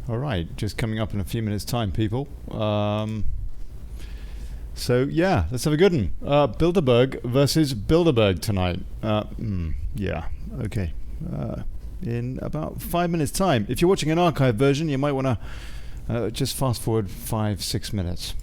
All right, just coming up in a few minutes' time, people. So yeah, let's have a good one. Bilderberg versus Bilderberg tonight. Yeah, okay. In about 5 minutes' time. If you're watching an archive version, you might want to just fast forward 5-6 minutes.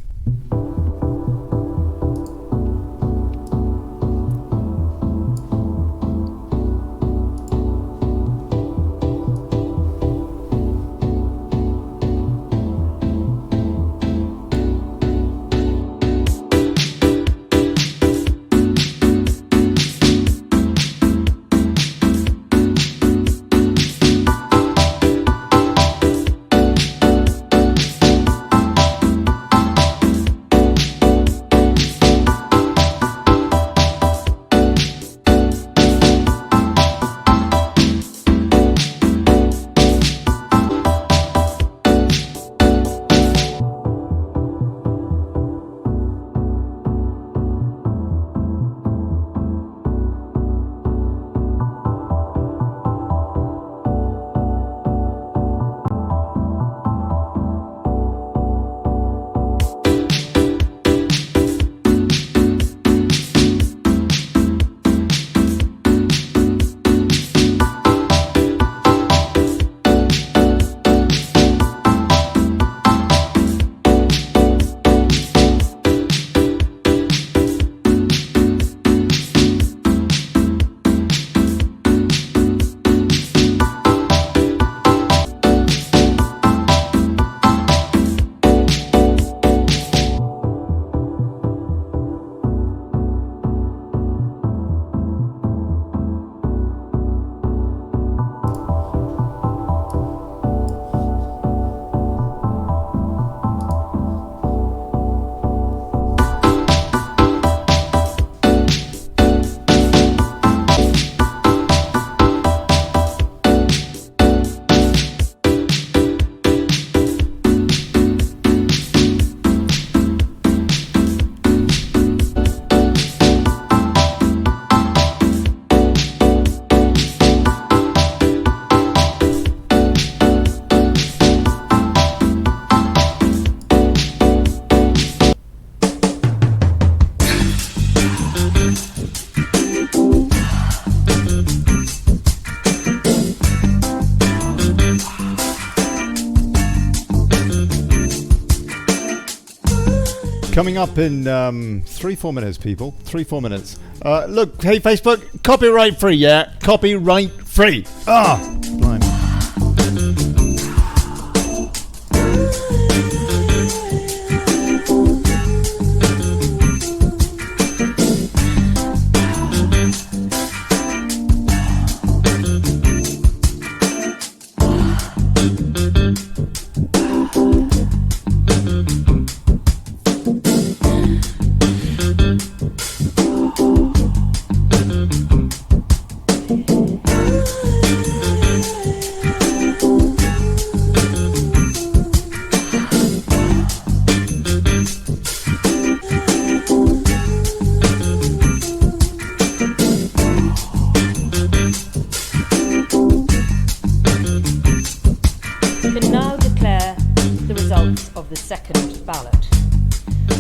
Coming up in 3-4 minutes, people. 3-4 minutes. Look, hey, Facebook, copyright free, yeah? Copyright free. Blimey.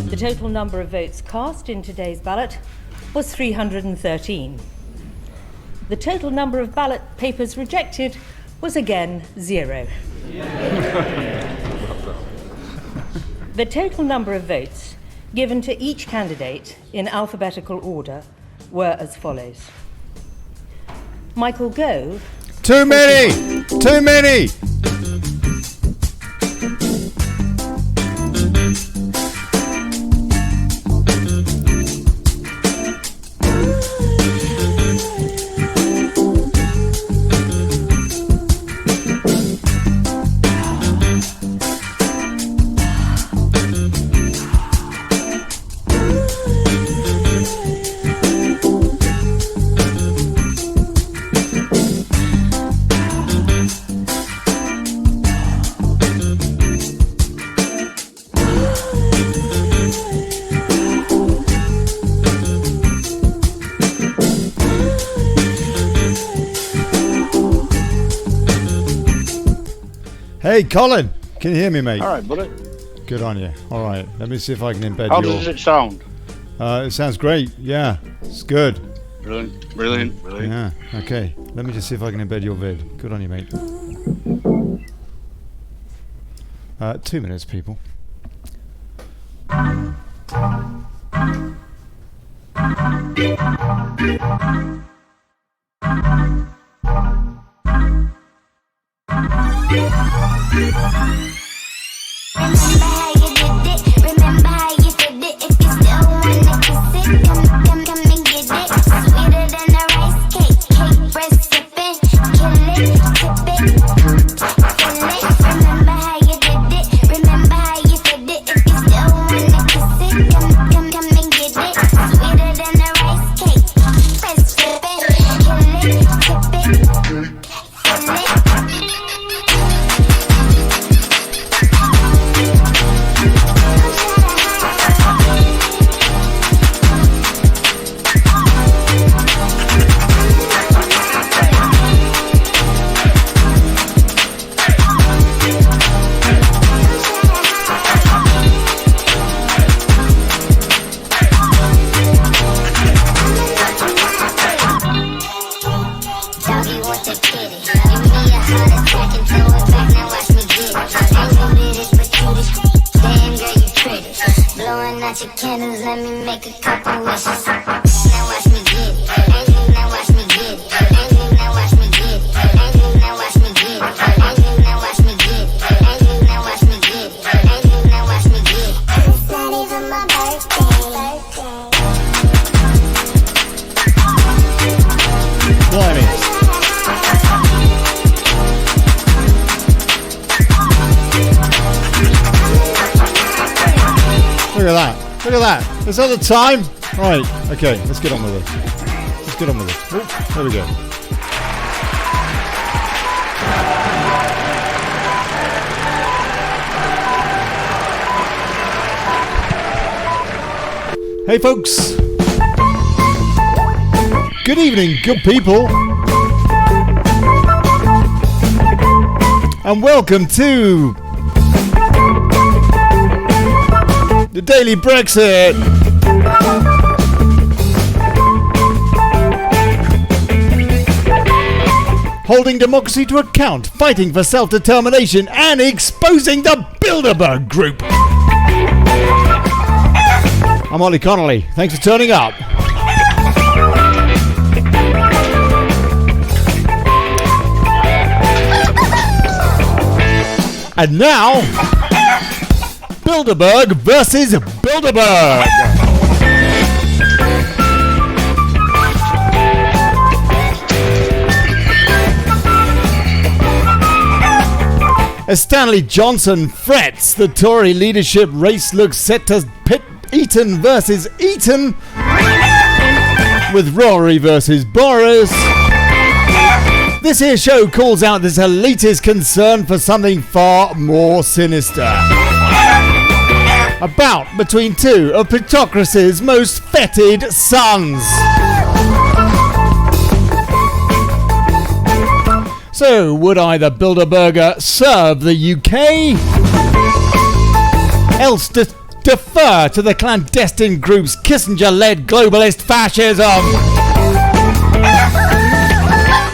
The total number of votes cast in today's ballot was 313. The total number of ballot papers rejected was again 0. The total number of votes given to each candidate in alphabetical order were as follows. Michael Gove. Too many! Too many! Hey, Colin. Can you hear me, mate? All right, buddy. Good on you. All right. Let me see if I can embed How your... does it sound? It sounds great. Yeah. It's good. Brilliant. Yeah. Okay. Let me just see if I can embed your vid. Good on you, mate. 2 minutes, people. Remember how you did it. If you still wanna kiss it, come and get it. Sweeter than a rice cake, breast sipping, kill it, tip it, feel it. Remember how you did it. Remember how you did it. If you still wanna kiss it, come and get it. Sweeter than a rice cake, breast sipping, kill it, tip it, feel it. Your candles, let me make a couple wishes. Now watch me get it. Now watch me get it. Now watch me get it. Now watch me get it. Now watch me get it. Now watch me get it. Now watch me get it. It's not even my birthday. Blimey. Look at that. Look at that. Is that the time? Right. Okay. Let's get on with it. Let's get on with it. Oh, there we go. Hey, folks. Good evening, good people. And welcome to the Daily Brexit. Holding democracy to account, fighting for self-determination, and exposing the Bilderberg group. I'm Olly Connelly. Thanks for turning up. And now, Bilderberg versus Bilderberg. As Stanley Johnson frets, the Tory leadership race looks set to pit Eton versus Eton, with Rory versus Boris. This here show calls out this elitist concern for something far more sinister. A bout between two of plutocracy's most feted sons. So, would either Bilderberger serve the UK, else defer to the clandestine group's Kissinger-led globalist fascism?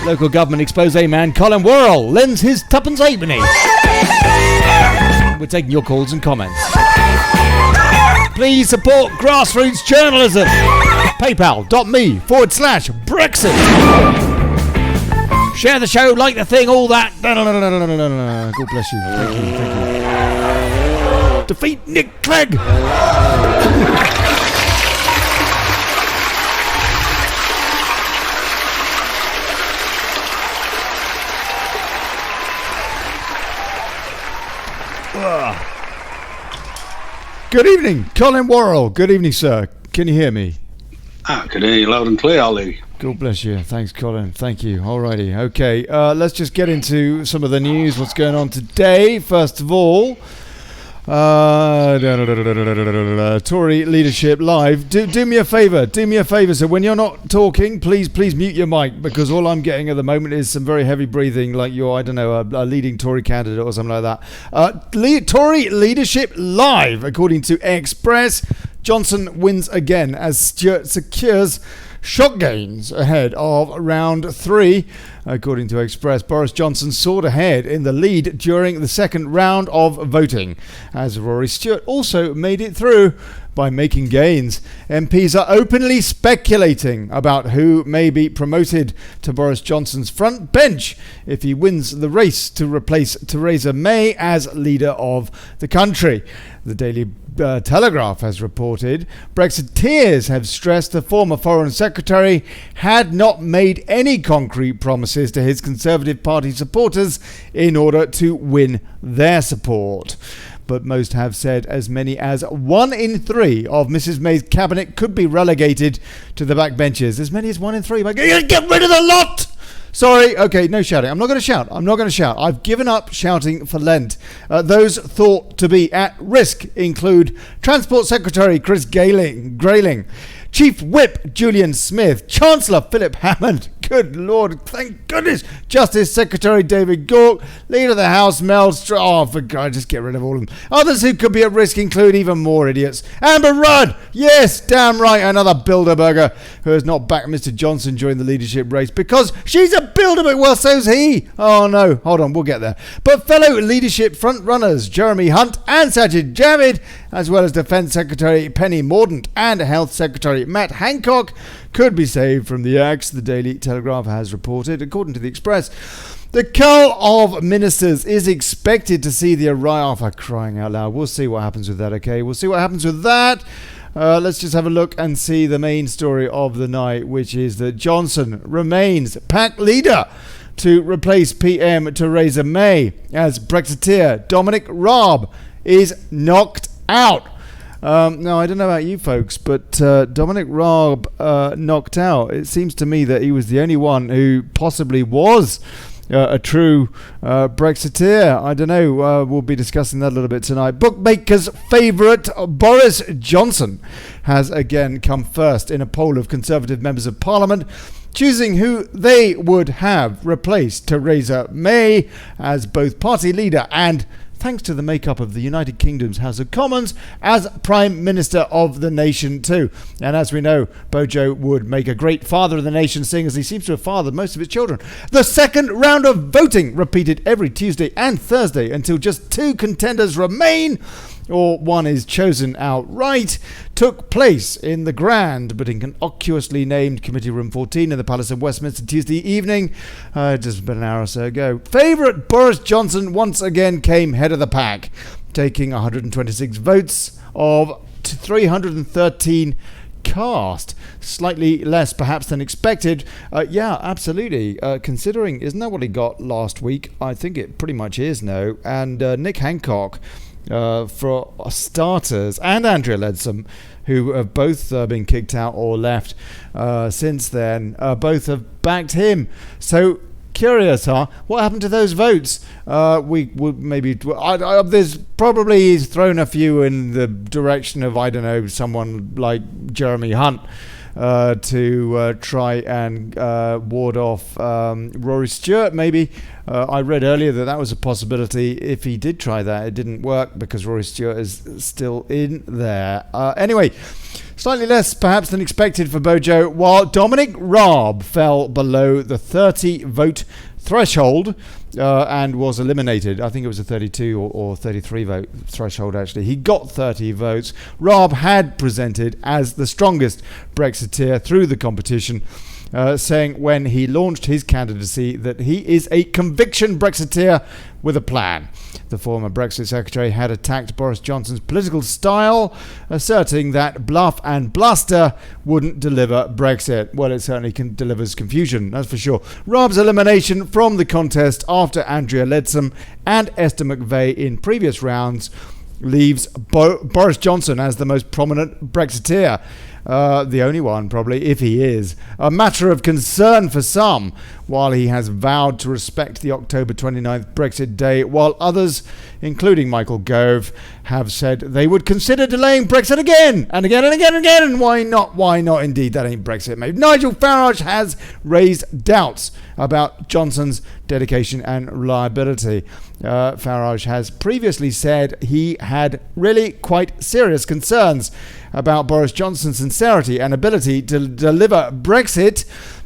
Local government expose man Colin Worrall lends his tuppence halfpenny. We're taking your calls and comments. Please support grassroots journalism. PayPal.me/Brexit. Share the show, like the thing, all that. No. God bless you. Thank you. Defeat Nick Clegg. Good evening, Colin Worrall. Good evening, sir. Can you hear me? I can hear you loud and clear, Ollie. God bless you. Thanks, Colin. Thank you. Alrighty. Okay. Let's just get into some of the news. What's going on today? First of all, Tory leadership live. Do me a favour. So when you're not talking, please mute your mic, because all I'm getting at the moment is some very heavy breathing, like you're, I don't know, a leading Tory candidate or something like that. Tory leadership live, according to Express. Johnson wins again as Stewart secures shock gains ahead of round 3. According to Express, Boris Johnson soared ahead in the lead during the second round of voting, as Rory Stewart also made it through by making gains. MPs are openly speculating about who may be promoted to Boris Johnson's front bench if he wins the race to replace Theresa May as leader of the country. The Daily Telegraph has reported Brexiteers have stressed the former Foreign Secretary had not made any concrete promises to his Conservative Party supporters in order to win their support. But most have said as many as 1 in 3 of Mrs May's cabinet could be relegated to the backbenches. As many as 1 in 3. Get rid of the lot! Sorry, okay, no shouting. I'm not going to shout. I've given up shouting for Lent. Those thought to be at risk include Transport Secretary Chris Grayling, Chief Whip Julian Smith, Chancellor Philip Hammond, good Lord, thank goodness, Justice Secretary David Gauke, Leader of the House Mel for God, just get rid of all of them. Others who could be at risk include even more idiots. Amber Rudd, yes, damn right, another Bilderberger who has not backed Mr Johnson during the leadership race because she's a Bilderberger. Well, so's he. Oh no, hold on, we'll get there. But fellow leadership front runners Jeremy Hunt and Sajid Javid, as well as Defence Secretary Penny Mordaunt and Health Secretary Matt Hancock, could be saved from the axe, the Daily Telegraph has reported. According to the Express, the cull of ministers is expected to see the arrival, for crying out loud. We'll see what happens with that, okay? We'll see what happens with that. Let's just have a look and see the main story of the night, which is that Johnson remains pack leader to replace PM Theresa May as Brexiteer Dominic Raab is knocked out. Now, I don't know about you folks, but Dominic Raab knocked out. It seems to me that he was the only one who possibly was a true Brexiteer. I don't know. We'll be discussing that a little bit tonight. Bookmakers' favourite Boris Johnson has again come first in a poll of Conservative members of Parliament, choosing who they would have replaced Theresa May as both party leader and, thanks to the makeup of the United Kingdom's House of Commons, as Prime Minister of the nation too. And as we know, Bojo would make a great father of the nation, seeing as he seems to have fathered most of his children. The second round of voting, repeated every Tuesday and Thursday until just 2 contenders remain, or one is chosen outright, took place in the grand but inconspicuously named Committee Room 14 in the Palace of Westminster Tuesday evening, just about an hour or so ago. Favourite Boris Johnson once again came head of the pack, taking 126 votes of 313 cast. Slightly less perhaps than expected. Yeah, absolutely. Considering, isn't that what he got last week? I think it pretty much is now. And Nick Hancock, for starters, and Andrea Leadsom, who have both been kicked out or left since then, both have backed him. So curious, huh? What happened to those votes? We would maybe there's probably he's thrown a few in the direction of, I don't know, someone like Jeremy Hunt to try and ward off Rory Stewart, maybe. I read earlier that was a possibility. If he did try that, it didn't work because Rory Stewart is still in there. Anyway, slightly less perhaps than expected for Bojo, while Dominic Raab fell below the 30 vote threshold and was eliminated. I think it was a 32 or 33 vote threshold actually. He got 30 votes. Raab had presented as the strongest Brexiteer through the competition, saying when he launched his candidacy that he is a conviction Brexiteer with a plan. The former Brexit Secretary had attacked Boris Johnson's political style, asserting that bluff and bluster wouldn't deliver Brexit. Well, it certainly delivers confusion, that's for sure. Raab's elimination from the contest after Andrea Leadsom and Esther McVeigh in previous rounds leaves Boris Johnson as the most prominent Brexiteer. The only one, probably, if he is. A matter of concern for some, while he has vowed to respect the October 29th Brexit day, while others, including Michael Gove, have said they would consider delaying Brexit again and again and again and again. And why not? Why not? Indeed, that ain't Brexit, mate. Nigel Farage has raised doubts about Johnson's dedication and reliability. Farage has previously said he had really quite serious concerns about Boris Johnson's sincerity and ability to deliver Brexit.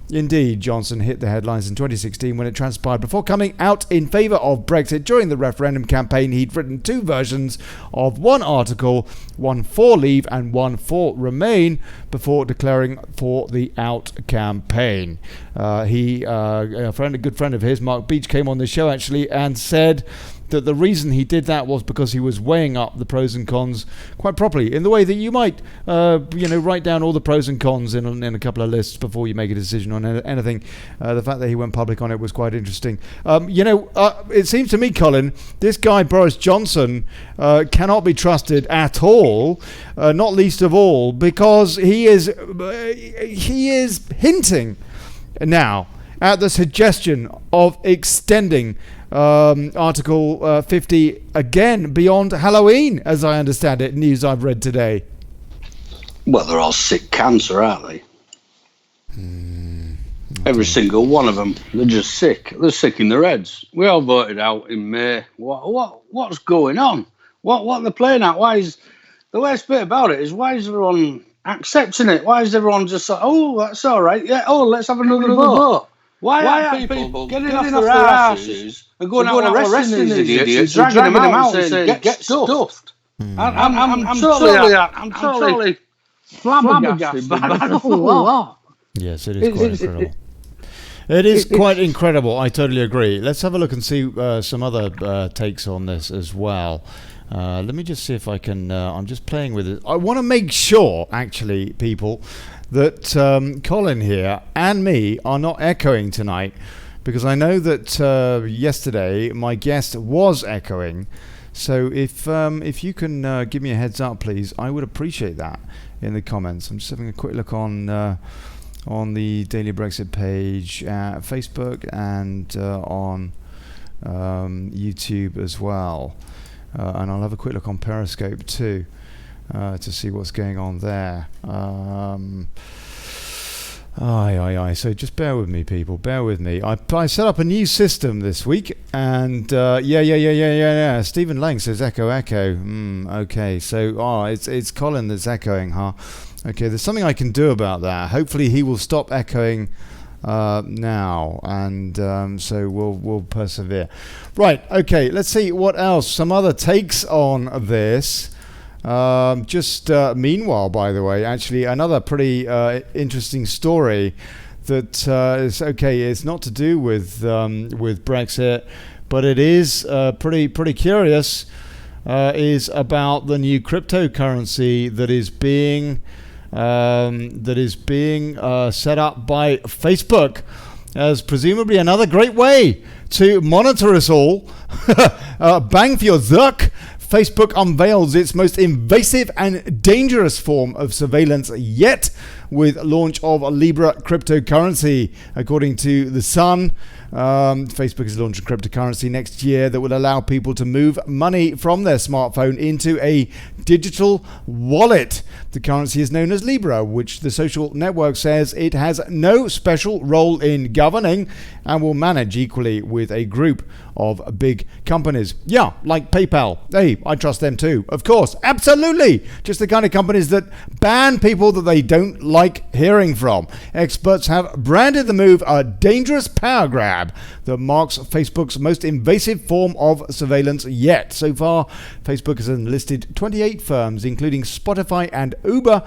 Indeed, Johnson hit the headlines in 2016 when it transpired before coming out in favour of Brexit. During the referendum campaign, he'd written two versions of one article, one for Leave and one for Remain, before declaring for the Out campaign. A good friend of his, Mark Beach, came on the show actually and said that the reason he did that was because he was weighing up the pros and cons quite properly, in the way that you might, write down all the pros and cons in a couple of lists before you make a decision on anything. The fact that he went public on it was quite interesting. It seems to me, Colin, this guy Boris Johnson cannot be trusted at all, not least of all because he is hinting now at the suggestion of extending Article 50 again beyond Halloween, as I understand it, news I've read today. Well, they're all sick cancer, aren't they? Every single one of them. They're just sick. They're sick in their heads. We all voted out in May. What's going on? What are they playing at? Why is the worst bit about it is why is everyone accepting it? Why is everyone just like, oh, that's all right, yeah, oh, let's have another vote? Why aren't people getting off their asses and going out arresting these idiots and dragging them out and saying, get stuffed? I'm totally flabbergasted by the whole lot. Yes, it is quite incredible. It is quite incredible. I totally agree. Let's have a look and see some other takes on this as well. Let me just see if I can... I'm just playing with it. I want to make sure, actually, people, that Colin here and me are not echoing tonight, because I know that yesterday my guest was echoing. So if you can give me a heads up, please, I would appreciate that in the comments. I'm just having a quick look on the Daily Brexit page at Facebook and on YouTube as well. And I'll have a quick look on Periscope too to see what's going on there. So just bear with me, people. Bear with me. I set up a new system this week, and yeah. Stephen Lang says echo. Okay, so it's Colin that's echoing, huh? Okay, there's something I can do about that. Hopefully he will stop echoing now, and so we'll persevere. Right, okay, let's see what else. Some other takes on this. Meanwhile, by the way, actually another pretty interesting story that is okay. It's not to do with Brexit, but it is pretty curious. Is about the new cryptocurrency that is being set up by Facebook as presumably another great way to monitor us all. Bang for your zuck. Facebook unveils its most invasive and dangerous form of surveillance yet with launch of Libra cryptocurrency. According to The Sun, Facebook is launching cryptocurrency next year that will allow people to move money from their smartphone into a digital wallet. The currency is known as Libra, which the social network says it has no special role in governing and will manage equally with a group of big companies. Yeah, like PayPal. Hey, I trust them too. Of course, absolutely. Just the kind of companies that ban people that they don't like hearing from. Experts have branded the move a dangerous power grab that marks Facebook's most invasive form of surveillance yet. So far, Facebook has enlisted 28 firms, including Spotify and Uber,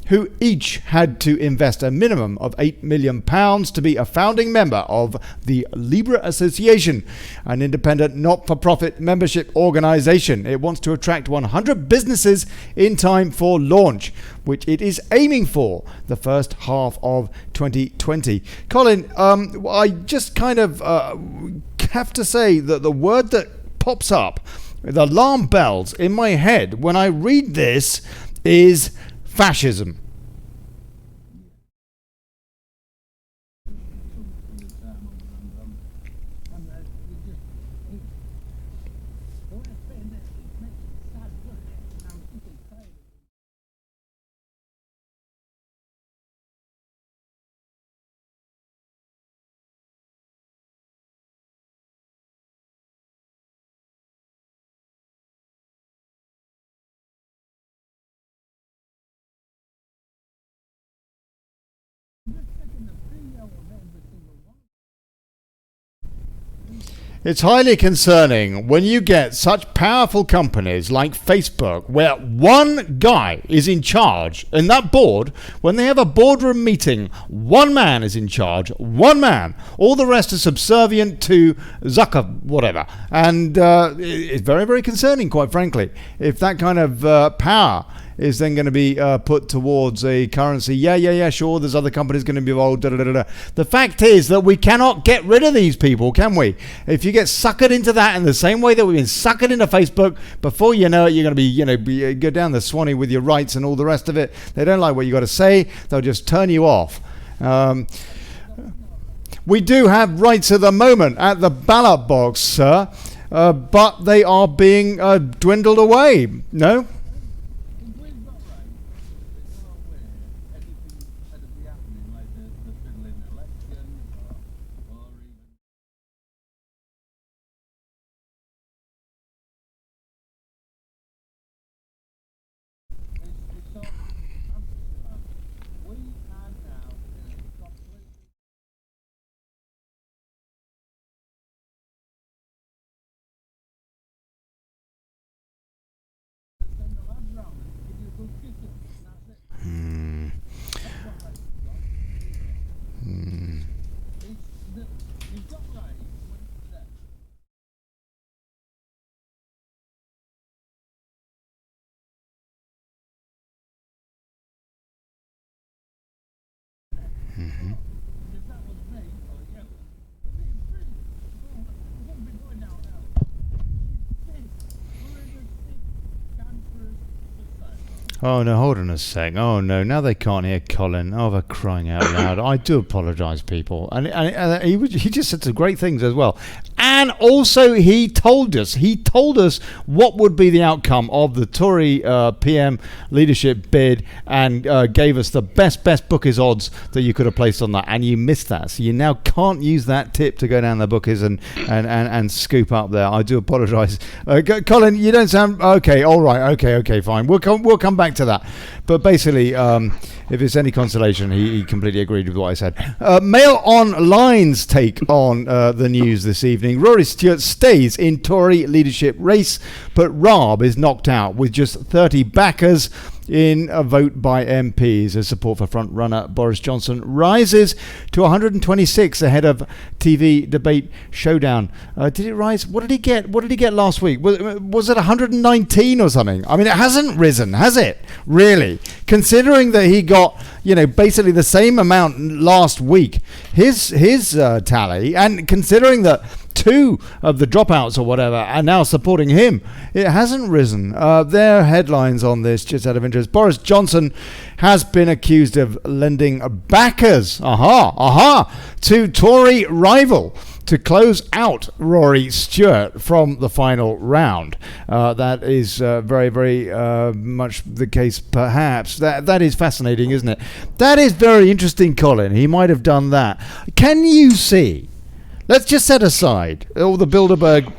who each had to invest a minimum of £8 million to be a founding member of the Libra Association, an independent not-for-profit membership organisation. It wants to attract 100 businesses in time for launch, which it is aiming for the first half of 2020. Colin, I just kind of have to say that the word that pops up, the alarm bells in my head when I read this, is fascism. It's highly concerning when you get such powerful companies like Facebook, where one guy is in charge, and that board, when they have a boardroom meeting, one man is in charge, one man. All the rest are subservient to Zucker, whatever. And it's very, very concerning, quite frankly, if that kind of power is then going to be put towards a currency. Yeah, sure, there's other companies going to be involved. The fact is that we cannot get rid of these people, can we? If you get suckered into that in the same way that we've been suckered into Facebook, before you know it, you're going to be, go down the Swanee with your rights and all the rest of it. They don't like what you got to say. They'll just turn you off. We do have rights at the moment at the ballot box, sir, but they are being dwindled away. No? Oh no, hold on a sec. Oh no, now they can't hear Colin. Oh, they're crying out loud. I do apologise, people. And he just said some great things as well. And also he told us what would be the outcome of the Tory PM leadership bid, and gave us the best bookies odds that you could have placed on that. And you missed that. So you now can't use that tip to go down the bookies and scoop up there. I do apologise. Colin, you don't sound... Okay, all right. Okay, fine. We'll come back to that. But basically, if it's any consolation, he completely agreed with what I said. Mail Online's take on the news this evening. Rory Stewart stays in Tory leadership race, but Raab is knocked out with just 30 backers in a vote by MPs as support for front-runner Boris Johnson rises to 126 ahead of TV debate showdown. Did it rise? What did he get? What did he get last week? Was it 119 or something? I mean, it hasn't risen, has it? Really? Considering that he got, basically the same amount last week, his tally, and considering that 2 of the dropouts or whatever are now supporting him, it hasn't risen. There are headlines on this, just out of interest. Boris Johnson has been accused of lending backers to Tory rival to close out Rory Stewart from the final round. That is very, very much the case, perhaps. That is fascinating, isn't it? That is very interesting, Colin. He might have done that. Can you see... Let's just set aside all the Bilderberg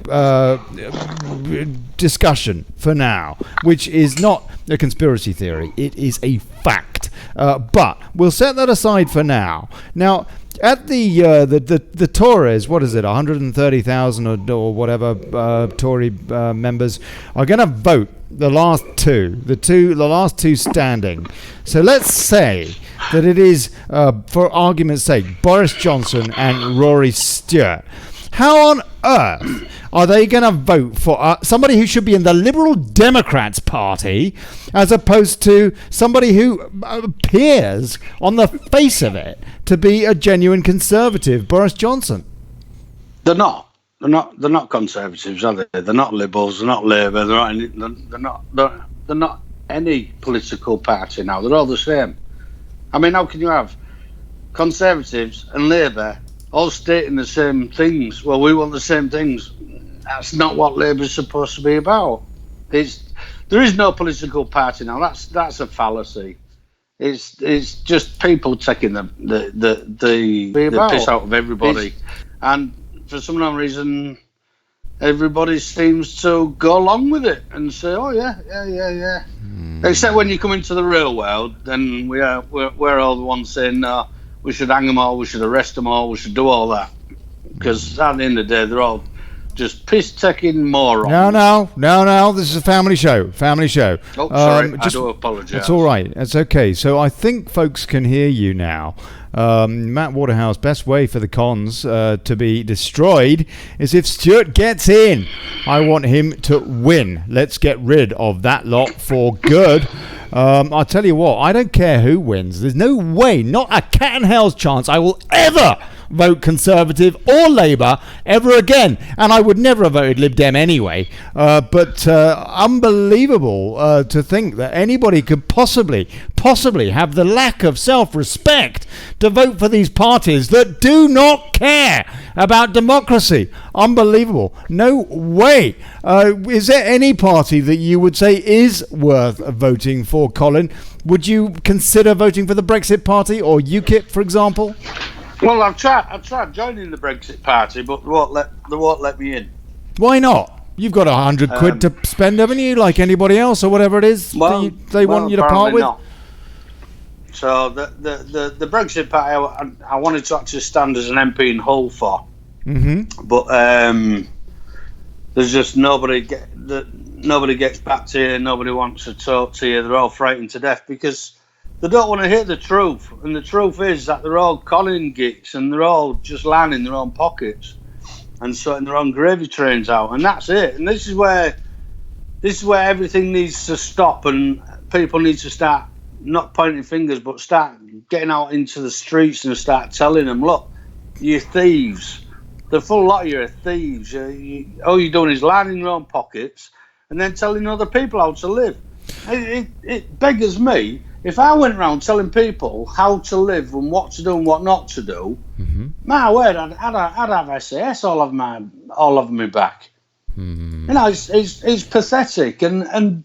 discussion for now, which is not a conspiracy theory. It is a fact. But we'll set that aside for now. Now, at the Tories, what is it, 130,000 or whatever Tory members are going to vote the last two standing. So let's say that it is, for argument's sake, Boris Johnson and Rory Stewart. How on earth are they going to vote for somebody who should be in the Liberal Democrats Party as opposed to somebody who appears on the face of it to be a genuine Conservative, Boris Johnson? They're not. They're not Conservatives, are they? They're not Liberals. They're not Labour. They're not any political party now. They're all the same. I mean, how can you have Conservatives and Labour all stating the same things? Well, we want the same things. That's not what Labour's supposed to be about. There is no political party now. That's a fallacy. It's just people taking the piss out of everybody, and for some unknown reason, everybody seems to go along with it and say, "Oh yeah." Except when you come into the real world, then we're all the ones saying, "No, we should hang them all, we should arrest them all, we should do all that," because at the end of the day, they're all just piss-taking morons. No. This is a family show. Oh, sorry. I do apologise. It's all right. It's okay. So I think folks can hear you now. Matt Waterhouse, best way for the cons to be destroyed is if Stuart gets in. I want him to win. Let's get rid of that lot for good. I'll tell you what, I don't care who wins. There's no way, not a cat and hell's chance, I will ever vote Conservative or Labour ever again. And I would never have voted Lib Dem anyway. But unbelievable to think that anybody could possibly have the lack of self-respect to vote for these parties that do not care about democracy. Unbelievable. No way. Is there any party that you would say is worth voting for, Colin? Would you consider voting for the Brexit Party or UKIP, for example? Well, I've tried joining the Brexit Party, but they won't let me in. Why not? You've got £100 to spend, haven't you? Like anybody else, or whatever it is they want you to part with. Not. So the Brexit Party, I wanted to actually stand as an MP in Hull for, but there's just nobody gets back to you. Nobody wants to talk to you. They're all frightened to death because they don't want to hear the truth, and the truth is that they're all conning geeks, and they're all just lining their own pockets and sorting their own gravy trains out, and that's it. And this is where everything needs to stop, and people need to start not pointing fingers, but start getting out into the streets and start telling them, look, you're thieves. The full lot of you are thieves. All you're doing is lining your own pockets and then telling other people how to live. It beggars me. If I went around telling people how to live and what to do and what not to do, my word, I'd have SAS all of me back. You know, it's pathetic, and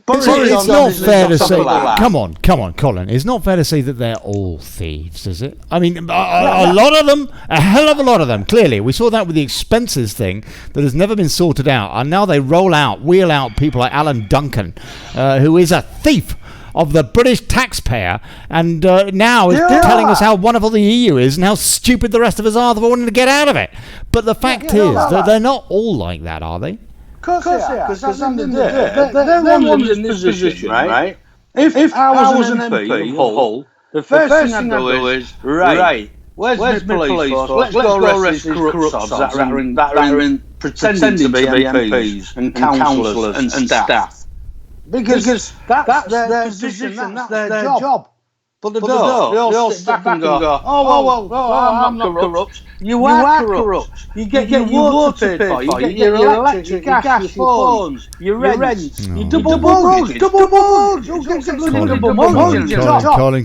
Boris it's not fair to say. Come on, Colin. It's not fair to say that they're all thieves, is it? I mean, a lot of them, a hell of a lot of them. Clearly, we saw that with the expenses thing that has never been sorted out, and now they wheel out people like Alan Duncan, who is a thief of the British taxpayer, and now is telling us how wonderful the EU is and how stupid the rest of us are for wanting to get out of it. But the fact is that they're not all like that, are they? Of course they are, because at the end of the day, they're ones in this position, right? If I was an MP of Hull, the first thing I'd do is, right, where's my police force? Let's go arrest these corrupt sods that are pretending to be MPs and councillors and staff. Because that's their position, that's their job. But they don't. They all sit back and go, I'm not corrupt. You are corrupt. You get your water paid for, you get your electric, your gas, your phones, your rent, you double mortgage.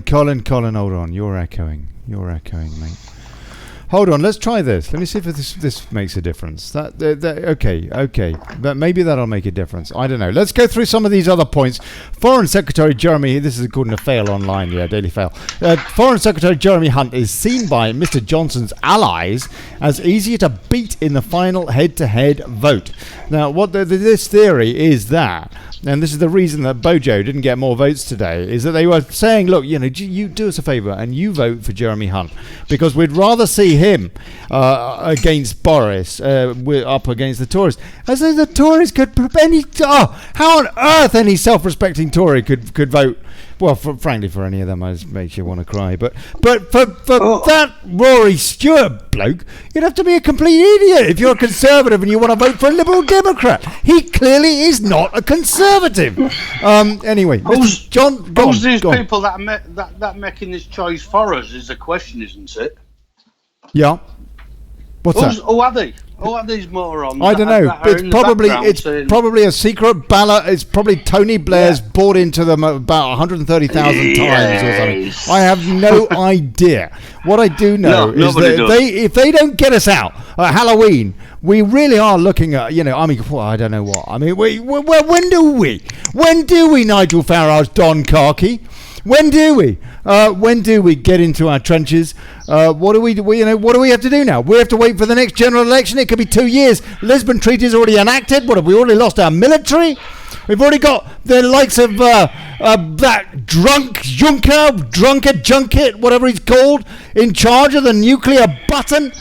Colin, hold on. You're echoing, mate. Hold on, let's try this. Let me see if this makes a difference. Okay. But maybe that'll make a difference. I don't know. Let's go through some of these other points. Foreign Secretary Jeremy, this is according to Fail Online, Daily Fail. Foreign Secretary Jeremy Hunt is seen by Mr. Johnson's allies as easier to beat in the final head-to-head vote. Now, what this theory is that, and this is the reason that Bojo didn't get more votes today, is that they were saying, look, you do us a favour and you vote for Jeremy Hunt, because we'd rather see him against Boris, up against the Tories. As though the Tories could how on earth any self-respecting Tory could vote? Well, frankly, for any of them, it makes you want to cry. But for that Rory Stewart bloke, you'd have to be a complete idiot if you're a Conservative and you want to vote for a Liberal Democrat. He clearly is not a Conservative. Anyway, these people that are making this choice for us is a question, isn't it? Yeah. What's that? Who are they? Who are these morons? I don't know. It's probably a secret ballot. It's probably Tony Blair's bought into them about 130,000 times or something. I have no idea. What I do know is that if they don't get us out at Halloween, we really are looking at, I don't know what. I mean, when do we, Nigel Farage, Don Carkey? When do we? When do we get into our trenches? What do we have to do now? We have to wait for the next general election. It could be 2 years. Lisbon Treaty is already enacted. What have we already lost our military? We've already got the likes of that Junket, whatever he's called, in charge of the nuclear button.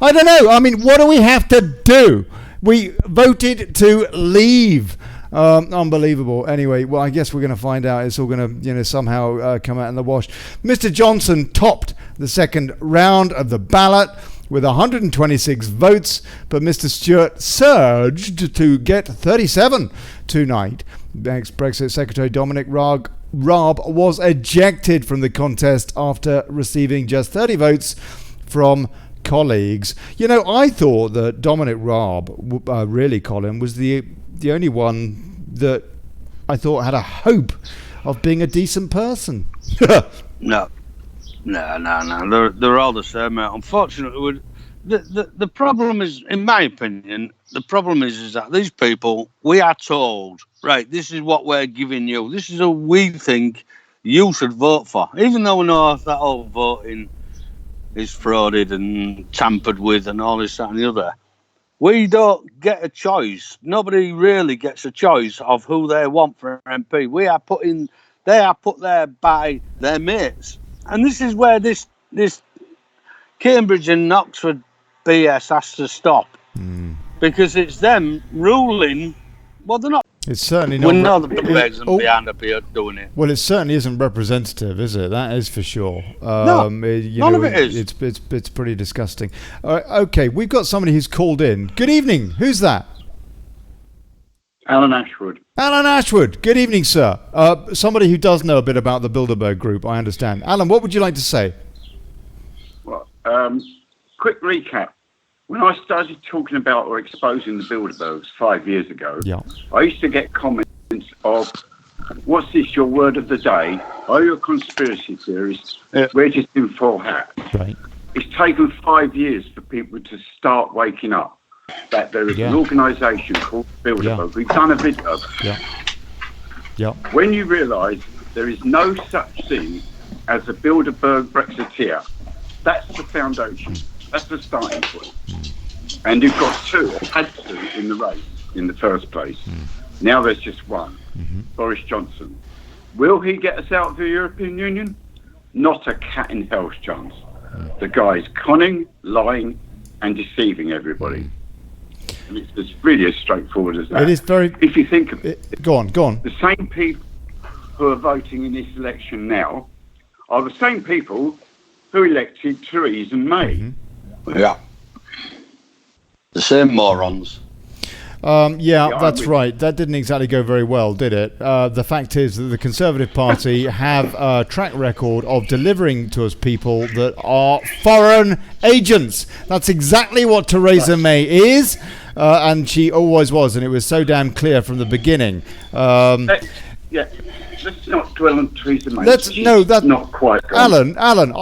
I don't know. I mean, what do we have to do We voted to leave. Unbelievable. Anyway, well, I guess we're going to find out. It's all going to, somehow come out in the wash. Mr. Johnson topped the second round of the ballot with 126 votes, but Mr. Stewart surged to get 37 tonight. Ex-Brexit Secretary Dominic Raab was ejected from the contest after receiving just 30 votes from colleagues. I thought that Dominic Raab, really, Colin, was the only one that I thought had a hope of being a decent person. No. They're all the same, mate. Unfortunately, the problem is, in my opinion, the problem is that these people, we are told, right, this is what we're giving you. This is who we think you should vote for. Even though we know that all voting is frauded and tampered with and all this, that and the other. We don't get a choice. Nobody really gets a choice of who they want for MP. They are put there by their mates. And this is where this Cambridge and Oxford BS has to stop. Because it's them ruling. Well, they're not. It's certainly not. We know the Bilderbergs and behind the beard doing it. Well, it certainly isn't representative, is it? That is for sure. None of it is. It's pretty disgusting. Okay, we've got somebody who's called in. Good evening. Who's that? Alan Ashwood. Alan Ashwood. Good evening, sir. Somebody who does know a bit about the Bilderberg group, I understand. Alan, what would you like to say? Well, quick recap. When I started talking about or exposing the Bilderbergs 5 years ago, I used to get comments of, what's this, your word of the day? Are you a conspiracy theorist? We're just in full hat. Right. It's taken 5 years for people to start waking up that there is an organisation called Bilderberg. We've done a video. When you realise there is no such thing as a Bilderberg Brexiteer, that's the foundation. That's the starting point. And you've got two, or had two, in the race in the first place. Now there's just one. Boris Johnson. Will he get us out of the European Union? Not a cat in hell's chance. The guy's conning, lying, and deceiving everybody. And it's really as straightforward as that. It is very... If you think of it... Go on. The same people who are voting in this election now are the same people who elected Theresa May. Yeah. The same morons. That's right. That didn't exactly go very well, did it? The fact is that the Conservative Party have a track record of delivering to us people that are foreign agents. That's exactly what Theresa May is, and she always was, and it was so damn clear from the beginning. Let's not dwell on Theresa May. That's not quite gone. Alan,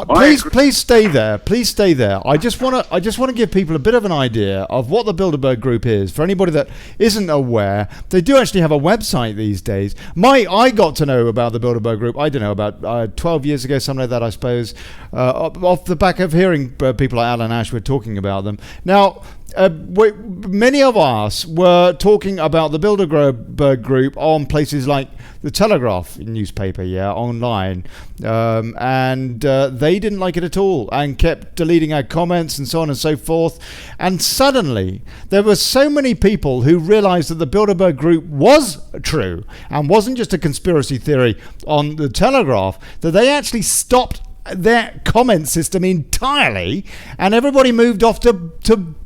please stay there. Please stay there. I just want to give people a bit of an idea of what the Bilderberg Group is. For anybody that isn't aware, they do actually have a website these days. I got to know about the Bilderberg Group, I don't know, about 12 years ago, something like that, I suppose, off the back of hearing people like Alan Ashwood talking about them. Now, many of us were talking about the Bilderberg Group on places like the Telegraph newspaper, online, and they didn't like it at all and kept deleting our comments and so on and so forth. And suddenly there were so many people who realized that the Bilderberg Group was true and wasn't just a conspiracy theory on the Telegraph, that they actually stopped their comment system entirely, and everybody moved off to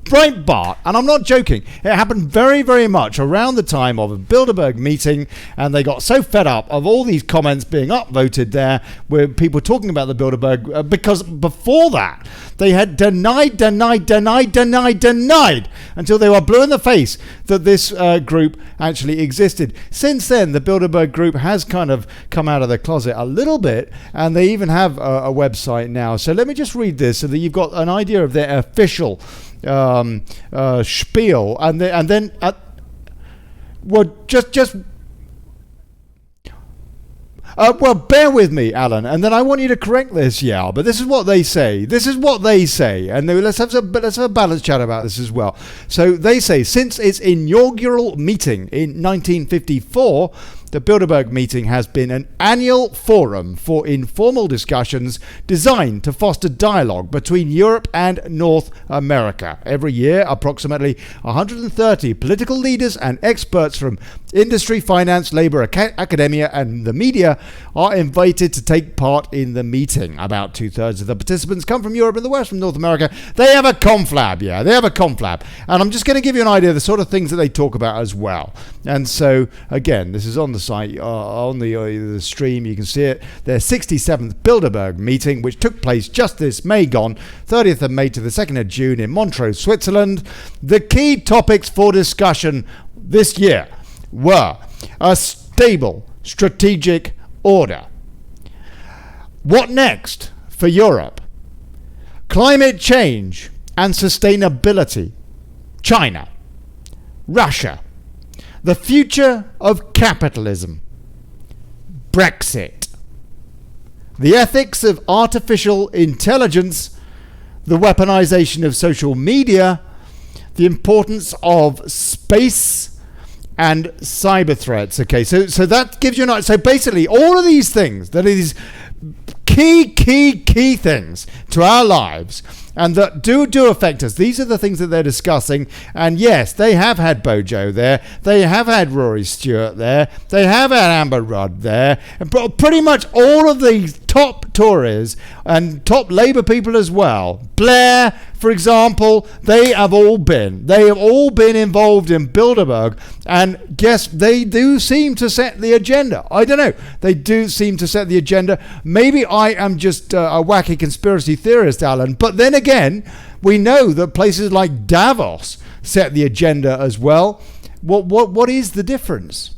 Breitbart. And I'm not joking, it happened very, very much around the time of a Bilderberg meeting, and they got so fed up of all these comments being upvoted there with people talking about the Bilderberg, because before that they had denied until they were blue in the face that this group actually existed. Since then, the Bilderberg Group has kind of come out of the closet a little bit, and they even have a website now. So let me just read this so that you've got an idea of their official spiel, and then bear with me, Alan, and then I want you to correct this, but this is what they say. And let's have a balanced chat about this as well. So they say, since its inaugural meeting in 1954, the Bilderberg meeting has been an annual forum for informal discussions designed to foster dialogue between Europe and North America. Every year, approximately 130 political leaders and experts from industry, finance, labor, academia, and the media are invited to take part in the meeting. About 2/3 of the participants come from Europe and the West, from North America. They have a conflab, they have a conflab. And I'm just going to give you an idea of the sort of things that they talk about as well. And so, again, this is on the site, on the stream, you can see it. Their 67th Bilderberg meeting, which took place just this May gone, 30th of May to the 2nd of June in Montreux, Switzerland. The key topics for discussion this year were a stable strategic order. What next for Europe? Climate change and sustainability. China. Russia. The future of capitalism. Brexit. The ethics of artificial intelligence. The weaponization of social media. The importance of space and cyber threats. Okay, so that gives you an idea. So basically, all of these things, that are these key things to our lives, and that do affect us. These are the things that they're discussing. And yes, they have had Bojo there. They have had Rory Stewart there. They have had Amber Rudd there. And pretty much all of these top Tories and top Labour people as well. Blair, for example, they have all been involved in Bilderberg. And yes, they do seem to set the agenda. I don't know. They do seem to set the agenda. Maybe I am just a wacky conspiracy theorist, Alan. But then again, we know that places like Davos set the agenda as well. What is the difference?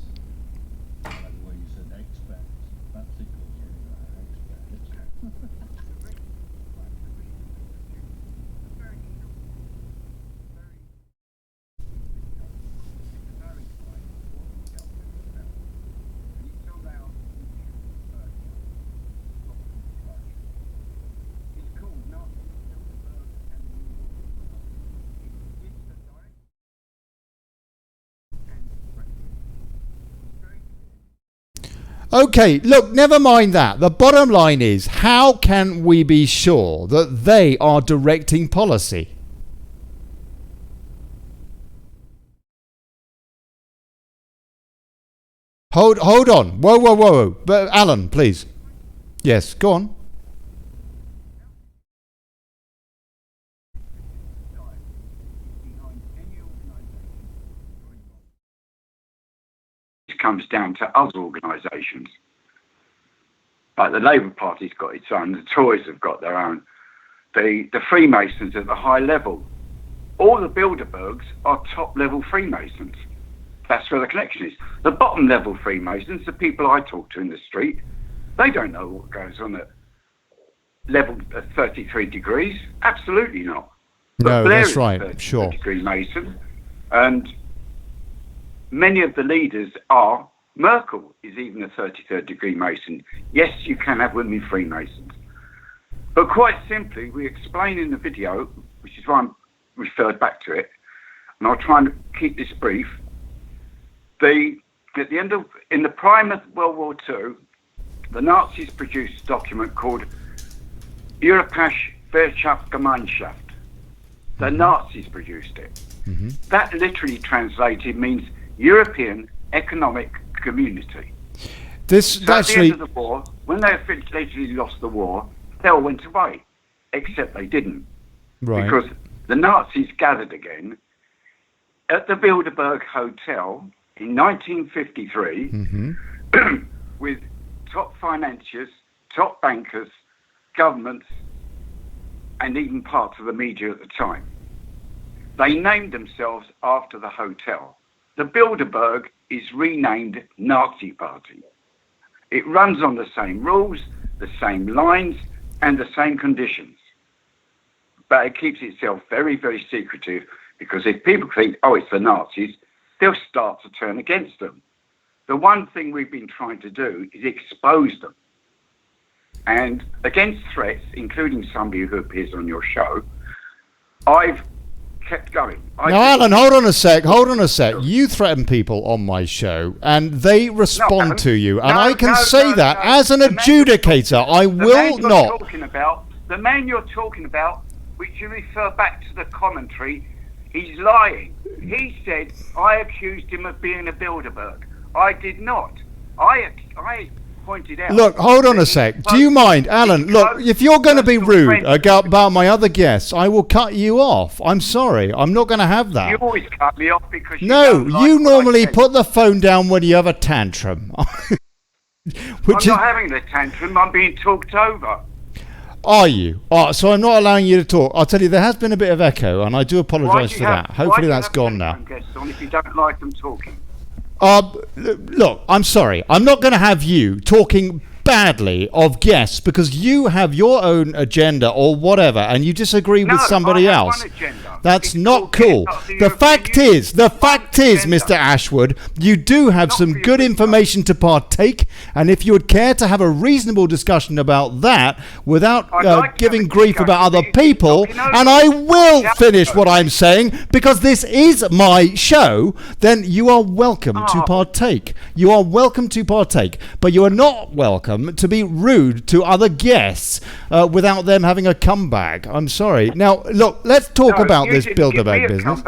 Okay, look, never mind that. The bottom line is, how can we be sure that they are directing policy? Hold on. Whoa. But Alan, please. Yes, go on. Comes down to other organisations. Like the Labour Party's got its own, the Tories have got their own, the Freemasons at the high level. All the Bilderbergs are top level Freemasons. That's where the connection is. The bottom level Freemasons, the people I talk to in the street, they don't know what goes on at level 33 degrees. Absolutely not. But No, Blair that's is right. a 33 Sure. degree Mason, and many of the leaders are. Merkel is even a 33rd degree Mason. Yes, you can have women Freemasons. But quite simply, we explain in the video, which is why I'm referred back to it, and I'll try and keep this brief. In the prime of World War II, the Nazis produced a document called Europäische Wirtschaftsgemeinschaft. The Nazis produced it. Mm-hmm. That literally translated means European Economic Community. This So at the actually, end of the war, when they literally lost the war, they all went away, except they didn't. right. Because the Nazis gathered again at the Bilderberg Hotel in 1953 Mm-hmm. with top financiers, top bankers, governments, and even parts of the media at the time. They named themselves after the hotel. The Bilderberg is renamed Nazi Party. It runs on the same rules, the same lines, and the same conditions. But it keeps itself very, very secretive, because if people think, oh, it's the Nazis, they'll start to turn against them. The one thing we've been trying to do is expose them. And against threats, including somebody who appears on your show, I've kept going. Now, Alan, hold on a sec. You threaten people on my show, and they respond to you, and I can say that as an adjudicator, I will not. The man you're talking about, which you refer back to the commentary, he's lying. He said I accused him of being a Bilderberg. I did not. I pointed out. Look, hold on a sec. Do you mind, Alan? Look, if you're going to be rude about my other guests, I will cut you off. I'm sorry. I'm not going to have that. You always cut me off because you normally put the phone down when you have a tantrum. I'm not having the tantrum. I'm being talked over. Are you? Oh, so I'm not allowing you to talk. I'll tell you, there has been a bit of echo, and I do apologise for that. Hopefully that's gone now. If you don't like them talking. Look, I'm sorry. I'm not going to have you talking badly of guests because you have your own agenda or whatever, and you disagree with somebody else. That's not cool. The fact is, Mr. Ashwood, you do have some good information to partake, and if you would care to have a reasonable discussion about that without giving grief about other people, and I will finish what I'm saying because this is my show, then you are welcome to partake. You are welcome to partake, but you are not welcome to be rude to other guests without them having a comeback. I'm sorry. Now, look, let's talk about this Bilderberg business.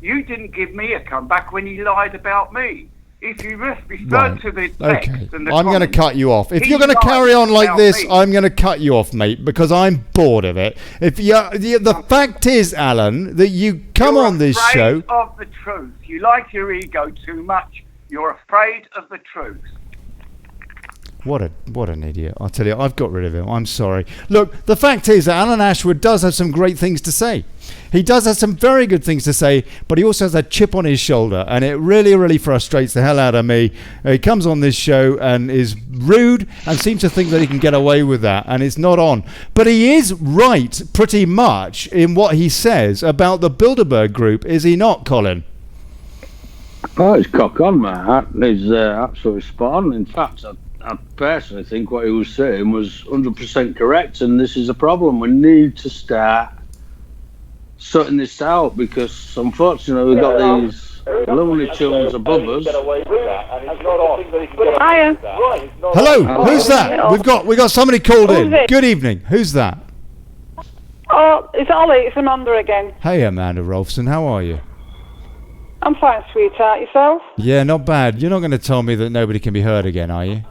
You didn't give me a comeback when you lied about me. If you referred to the text and the I'm going to cut you off. If you're going to carry on like this, I'm going to cut you off, mate, because I'm bored of it. The fact is, Alan, that you come on this show. You're afraid of the truth. You like your ego too much. You're afraid of the truth. What an idiot. I'll tell you, I've got rid of him. I'm sorry. Look, the fact is that Alan Ashwood does have some great things to say. He does have some very good things to say, but he also has a chip on his shoulder, and it really, really frustrates the hell out of me. He comes on this show and is rude and seems to think that he can get away with that, and it's not on. But he is right, pretty much, in what he says about the Bilderberg group, is he not, Colin? Oh, it's cock on, Matt. He's absolutely spot on. In fact, I personally think what he was saying was 100% correct, and this is a problem. We need to start sorting this out because, unfortunately, we've got these Looney Tunes above us. Hiya. Hello, who's that? We got somebody called in. Good evening. Who's that? Oh, it's Olly. It's Amanda again. Hey, Amanda Rolfson. How are you? I'm fine, sweetheart. Yourself? Yeah, not bad. You're not going to tell me that nobody can be heard again, are you?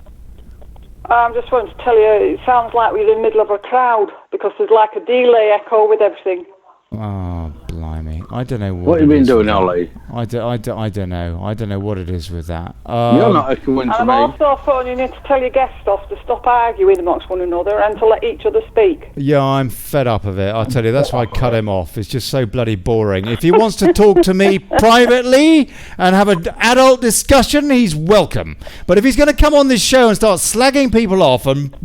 I'm just wanting to tell you, it sounds like we're in the middle of a crowd because there's like a delay echo with everything. Oh, blimey. I don't know what have you been doing, Ollie? I don't know. I don't know what it is with that. You're not echoing to me. I'm also phoning you to tell your guest off to stop arguing amongst one another and to let each other speak. Yeah, I'm fed up of it. I'll tell you, that's why I cut him off. It's just so bloody boring. If he wants to talk to me privately and have an adult discussion, he's welcome. But if he's going to come on this show and start slagging people off and,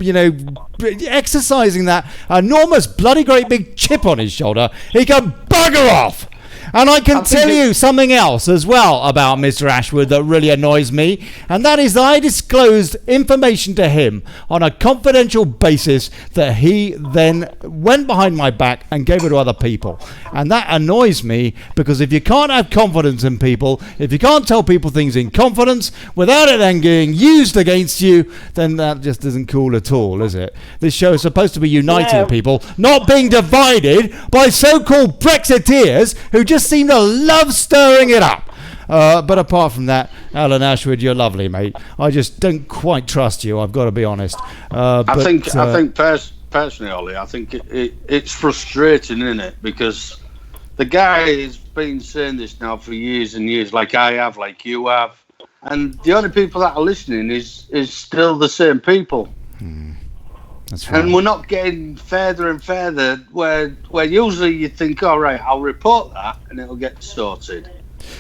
exercising that enormous bloody great big chip on his shoulder, he can bugger off. And I can tell you something else as well about Mr. Ashwood that really annoys me, and that is that I disclosed information to him on a confidential basis that he then went behind my back and gave it to other people. And that annoys me because if you can't have confidence in people, if you can't tell people things in confidence without it then being used against you, then that just isn't cool at all, is it? This show is supposed to be uniting people, not being divided by so-called Brexiteers who just seem to love stirring it up. But apart from that, Alan Ashwood, you're lovely, mate. I just don't quite trust you, I've got to be honest. I think personally, Ollie, I think it's frustrating, isn't it? Because the guy has been saying this now for years and years, like I have, like you have, and the only people that are listening is still the same people. That's right. And we're not getting further and further where usually you think, all right, I'll report that and it'll get sorted.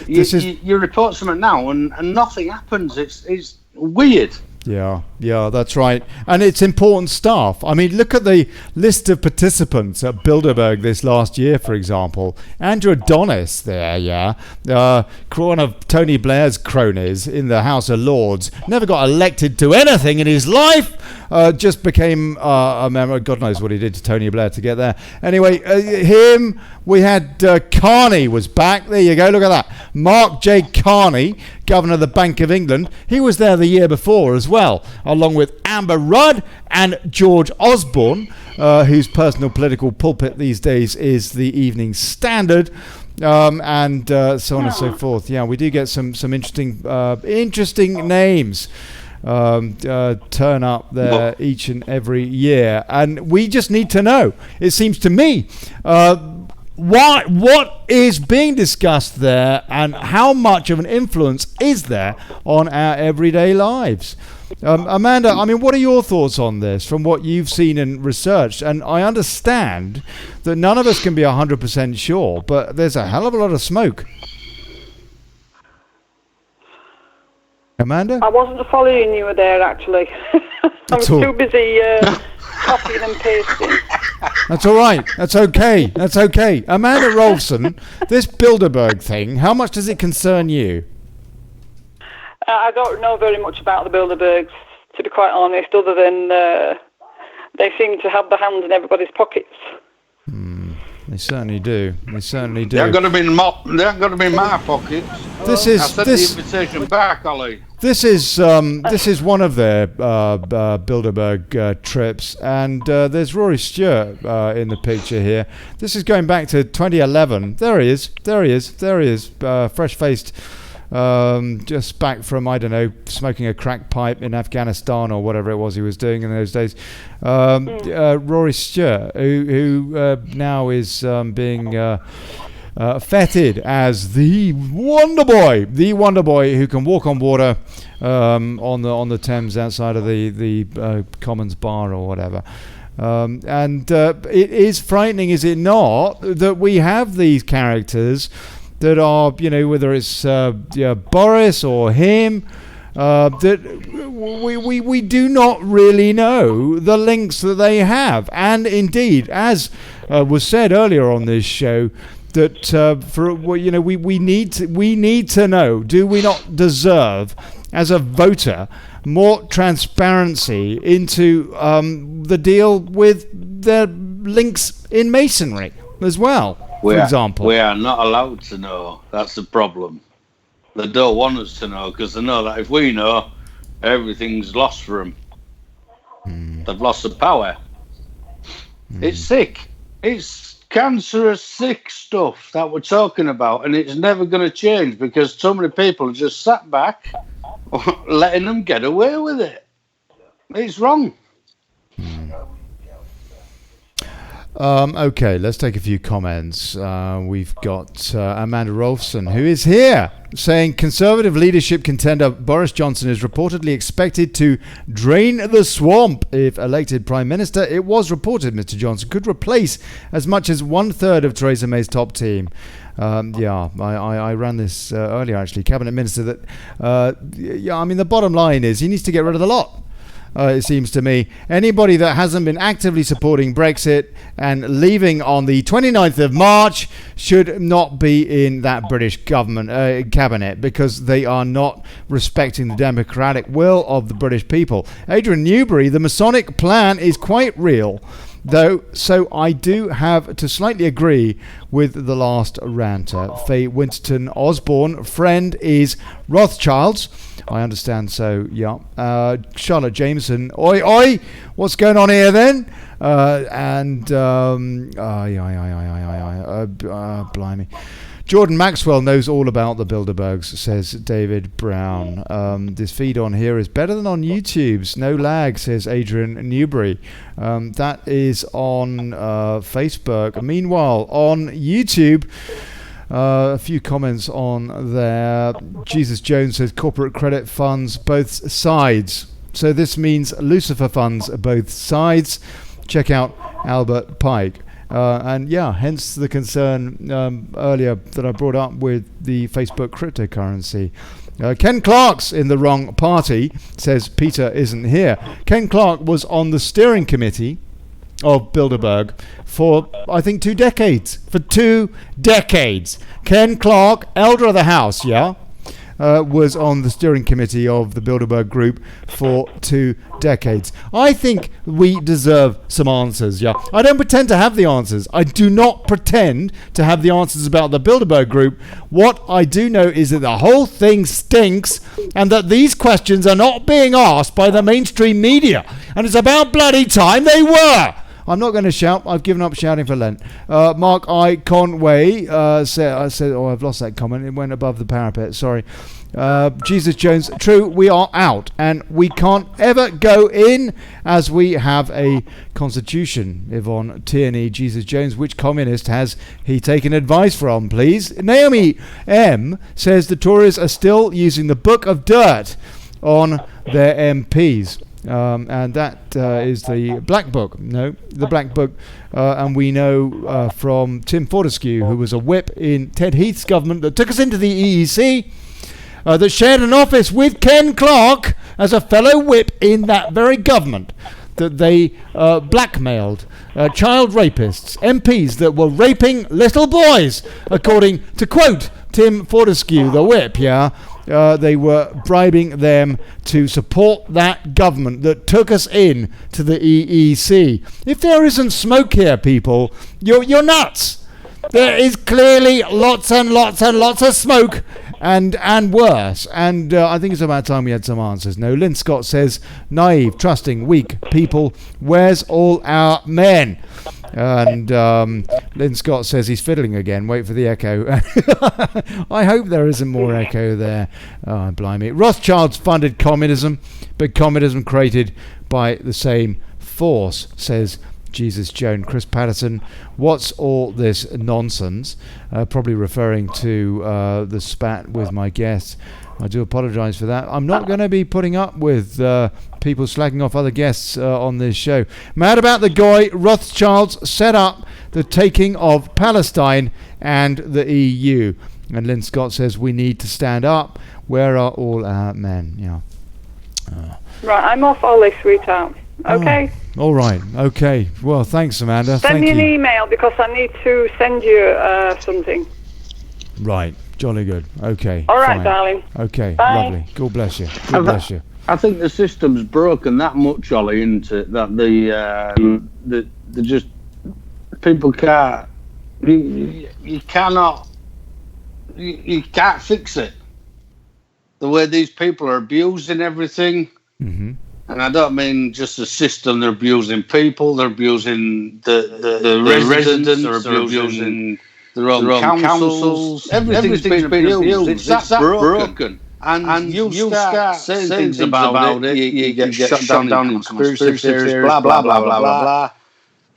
You report something now and nothing happens. It's weird. Yeah, that's right. And it's important stuff. I mean, look at the list of participants at Bilderberg this last year, for example. Andrew Adonis there, one of Tony Blair's cronies in the House of Lords, never got elected to anything in his life. just became a member. God knows what he did to Tony Blair to get there. Anyway, him. We had Carney was back. There you go. Look at that. Mark J. Carney, Governor of the Bank of England. He was there the year before as well, along with Amber Rudd and George Osborne, whose personal political pulpit these days is the Evening Standard. And so on and so forth. Yeah, we do get some interesting names turn up there each and every year, and we just need to know. It seems to me what is being discussed there, and how much of an influence is there on our everyday lives. Amanda, I mean, what are your thoughts on this from what you've seen and researched? And I understand that none of us can be 100% sure, but there's a hell of a lot of smoke. Amanda? I wasn't following you there, actually. I was too busy copying and pasting. That's all right. That's okay. That's okay. Amanda Rolfson, this Bilderberg thing, how much does it concern you? I don't know very much about the Bilderbergs, to be quite honest, other than they seem to have their hands in everybody's pockets. They certainly do. They certainly do. They're going to be in my pockets. This is I sent the invitation back, Ollie. This is one of their Bilderberg trips, and there's Rory Stewart in the picture here. This is going back to 2011. There he is. Fresh-faced. Just back from, I don't know, smoking a crack pipe in Afghanistan or whatever it was he was doing in those days. Rory Stewart, who now is being feted as the Wonder Boy who can walk on water on the Thames outside of the Commons Bar or whatever. And it is frightening, is it not, that we have these characters that are, whether it's Boris or him, that we do not really know the links that they have. And indeed, as was said earlier on this show, that we need to know, do we not deserve, as a voter, more transparency into the deal with the links in Masonry as well? For example, we are not allowed to know. That's the problem. They don't want us to know, because they know that if we know, everything's lost for them. They've lost the power. It's sick. It's cancerous, sick stuff that we're talking about, and it's never going to change because so many people just sat back, letting them get away with it. It's wrong. Okay, let's take a few comments. We've got Amanda Rolfson, who is here, saying Conservative leadership contender Boris Johnson is reportedly expected to drain the swamp if elected Prime Minister. It was reported Mr. Johnson could replace as much as 1/3 of Theresa May's top team. I ran this earlier, actually. Cabinet Minister that, the bottom line is he needs to get rid of the lot. It seems to me. Anybody that hasn't been actively supporting Brexit and leaving on the 29th of March should not be in that British government cabinet, because they are not respecting the democratic will of the British people. Adrian Newbury, the Masonic plan is quite real, though, so I do have to slightly agree with the last ranter. Faye Winterton Osborne, friend is Rothschilds. I understand, so yeah. Charlotte Jameson, oi, what's going on here then? Blimey. Jordan Maxwell knows all about the Bilderbergs, says David Brown. This feed on here is better than on YouTube's. No lag, says Adrian Newbury. That is on Facebook. Meanwhile, on YouTube, a few comments on there. Jesus Jones says corporate credit funds both sides. So this means Lucifer funds both sides. Check out Albert Pike. Hence the concern earlier that I brought up with the Facebook cryptocurrency. Ken Clark's in the wrong party, says Peter isn't here. Ken Clark was on the steering committee of Bilderberg for, I think, 2 decades. For 2 decades. Ken Clark, Elder of the House, yeah? was on the steering committee of the Bilderberg Group for 2 decades. I think we deserve some answers, yeah. I don't pretend to have the answers. I do not pretend to have the answers about the Bilderberg Group. What I do know is that the whole thing stinks and that these questions are not being asked by the mainstream media. And it's about bloody time they were. I'm not going to shout. I've given up shouting for Lent. Mark I. Conway said, I've lost that comment. It went above the parapet. Sorry. Jesus Jones, true, we are out. And we can't ever go in as we have a constitution. Yvonne Tierney, Jesus Jones, which communist has he taken advice from, please? Naomi M. says the Tories are still using the Book of Dirt on their MPs. And that is the Black Book. No, the Black Book. And we know from Tim Fortescue, who was a whip in Ted Heath's government that took us into the EEC, that shared an office with Ken Clarke as a fellow whip in that very government, that they blackmailed child rapists, MPs that were raping little boys, according to quote Tim Fortescue, the whip, yeah. They were bribing them to support that government that took us in to the EEC. If there isn't smoke here, people, you're nuts. There is clearly lots and lots and lots of smoke and worse. And I think it's about time we had some answers. No, Lynn Scott says, naive, trusting, weak people, where's all our men? And Lynn Scott says he's fiddling again. Wait for the echo. I hope there isn't more echo there. Oh, blimey. Rothschilds funded communism, but communism created by the same force, says Jesus Jones. Chris Patterson, what's all this nonsense? Probably referring to the spat with my guests. I do apologise for that. I'm not going to be putting up with people slagging off other guests on this show. Mad about the Goy Rothschilds set up the taking of Palestine and the EU. And Lynn Scott says we need to stand up. Where are all our men? Yeah. Right, I'm off Ollie, sweetheart. Okay. Oh, all right. Okay. Well, thanks, Amanda. Send me an email because I need to send you something. Right. Jolly good. Okay. All right, fine. darling. Okay. Bye. Lovely. God bless you. God bless you. I think the system's broken that much, Ollie, into it, that the just people can't. You cannot. You can't fix it. The way these people are abusing everything, and I don't mean just the system. They're abusing people. They're abusing the residents. They're abusing their own councils. Everything's been abused. It's that broken. And you start saying things about it. You get shut down in conspiracy theories. Blah blah blah blah blah.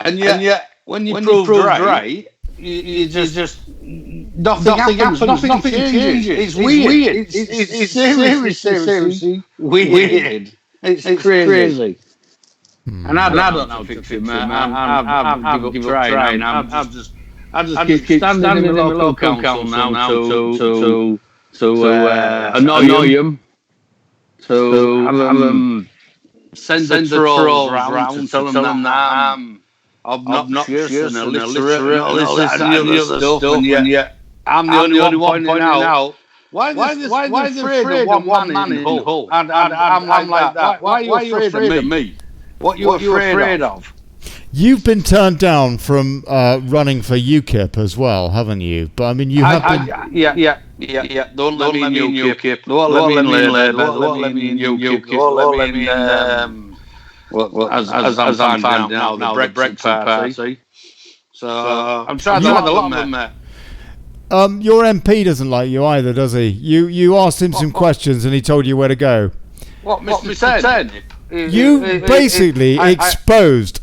And yet, when you prove right, you just nothing happens. Nothing changes. It's weird. It's seriously weird. It's crazy. And I don't know how to fix it, man. I've given up trying. I just keep standing in the local council now to annoy them, to have them send the trolls round to tell them that I'm obnoxious and illiterate and all this and the other stuff, and yet I'm the only one pointing out why are they afraid of one man in Hull? And I'm like that. Why are you afraid of me? What are you afraid of? You've been turned down from running for UKIP as well, haven't you? But I mean, you have been. Yeah. Don't let me in UKIP. Don't let me in Labour. Don't let me in UKIP. Don't let me in. Well, as I'm finding out now, the Brexit party. So I'm trying to have a lot of them there. Your MP doesn't like you either, does he? You asked him some questions and he told you where to go. What, Mr. Turnip? You basically exposed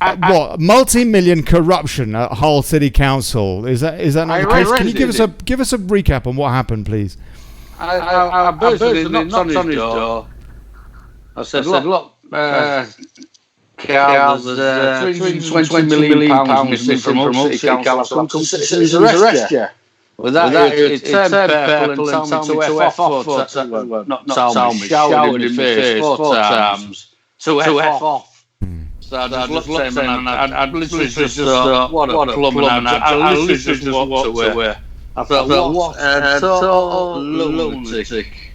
multi-million corruption at Hull City Council. Is that not the case? Can you give us a recap on what happened, please? I basically knocked on his door. I said, look, Carl, there's £320 million missing from Hull City Council. Come citizens arrest you. With that, it turned purple and told me to F off. Not told me, shouted in my face 4 times. To F off. So I just looked at him and I literally just thought, what a plum, and I literally just walked away. I thought, what a total lunatic.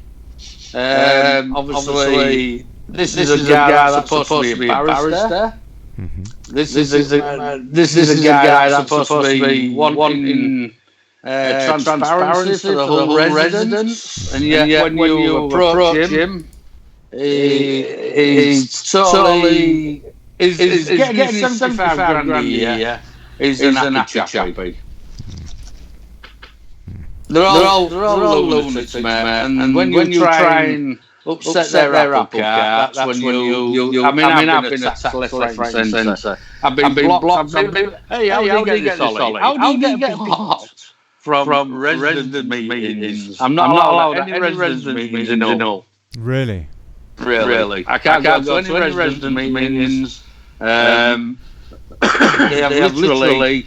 Obviously, this is a guy that's supposed to be a barrister. This is a guy that's supposed to be wanting transparency for the whole residents, and yet when you approach him, he's totally he's getting 75 grand a year. He's an happy chappy. They're all lunatics, mate. And when you try and upset their apple cart, that's when you. I mean, I've been attacked left, right, and centre. I've been blocked. Hey, how do you get this, Olly? How do you get blocked from resident meetings? I'm not allowed any resident meetings in Hull. Really? I can't go to any resident meetings. They have literally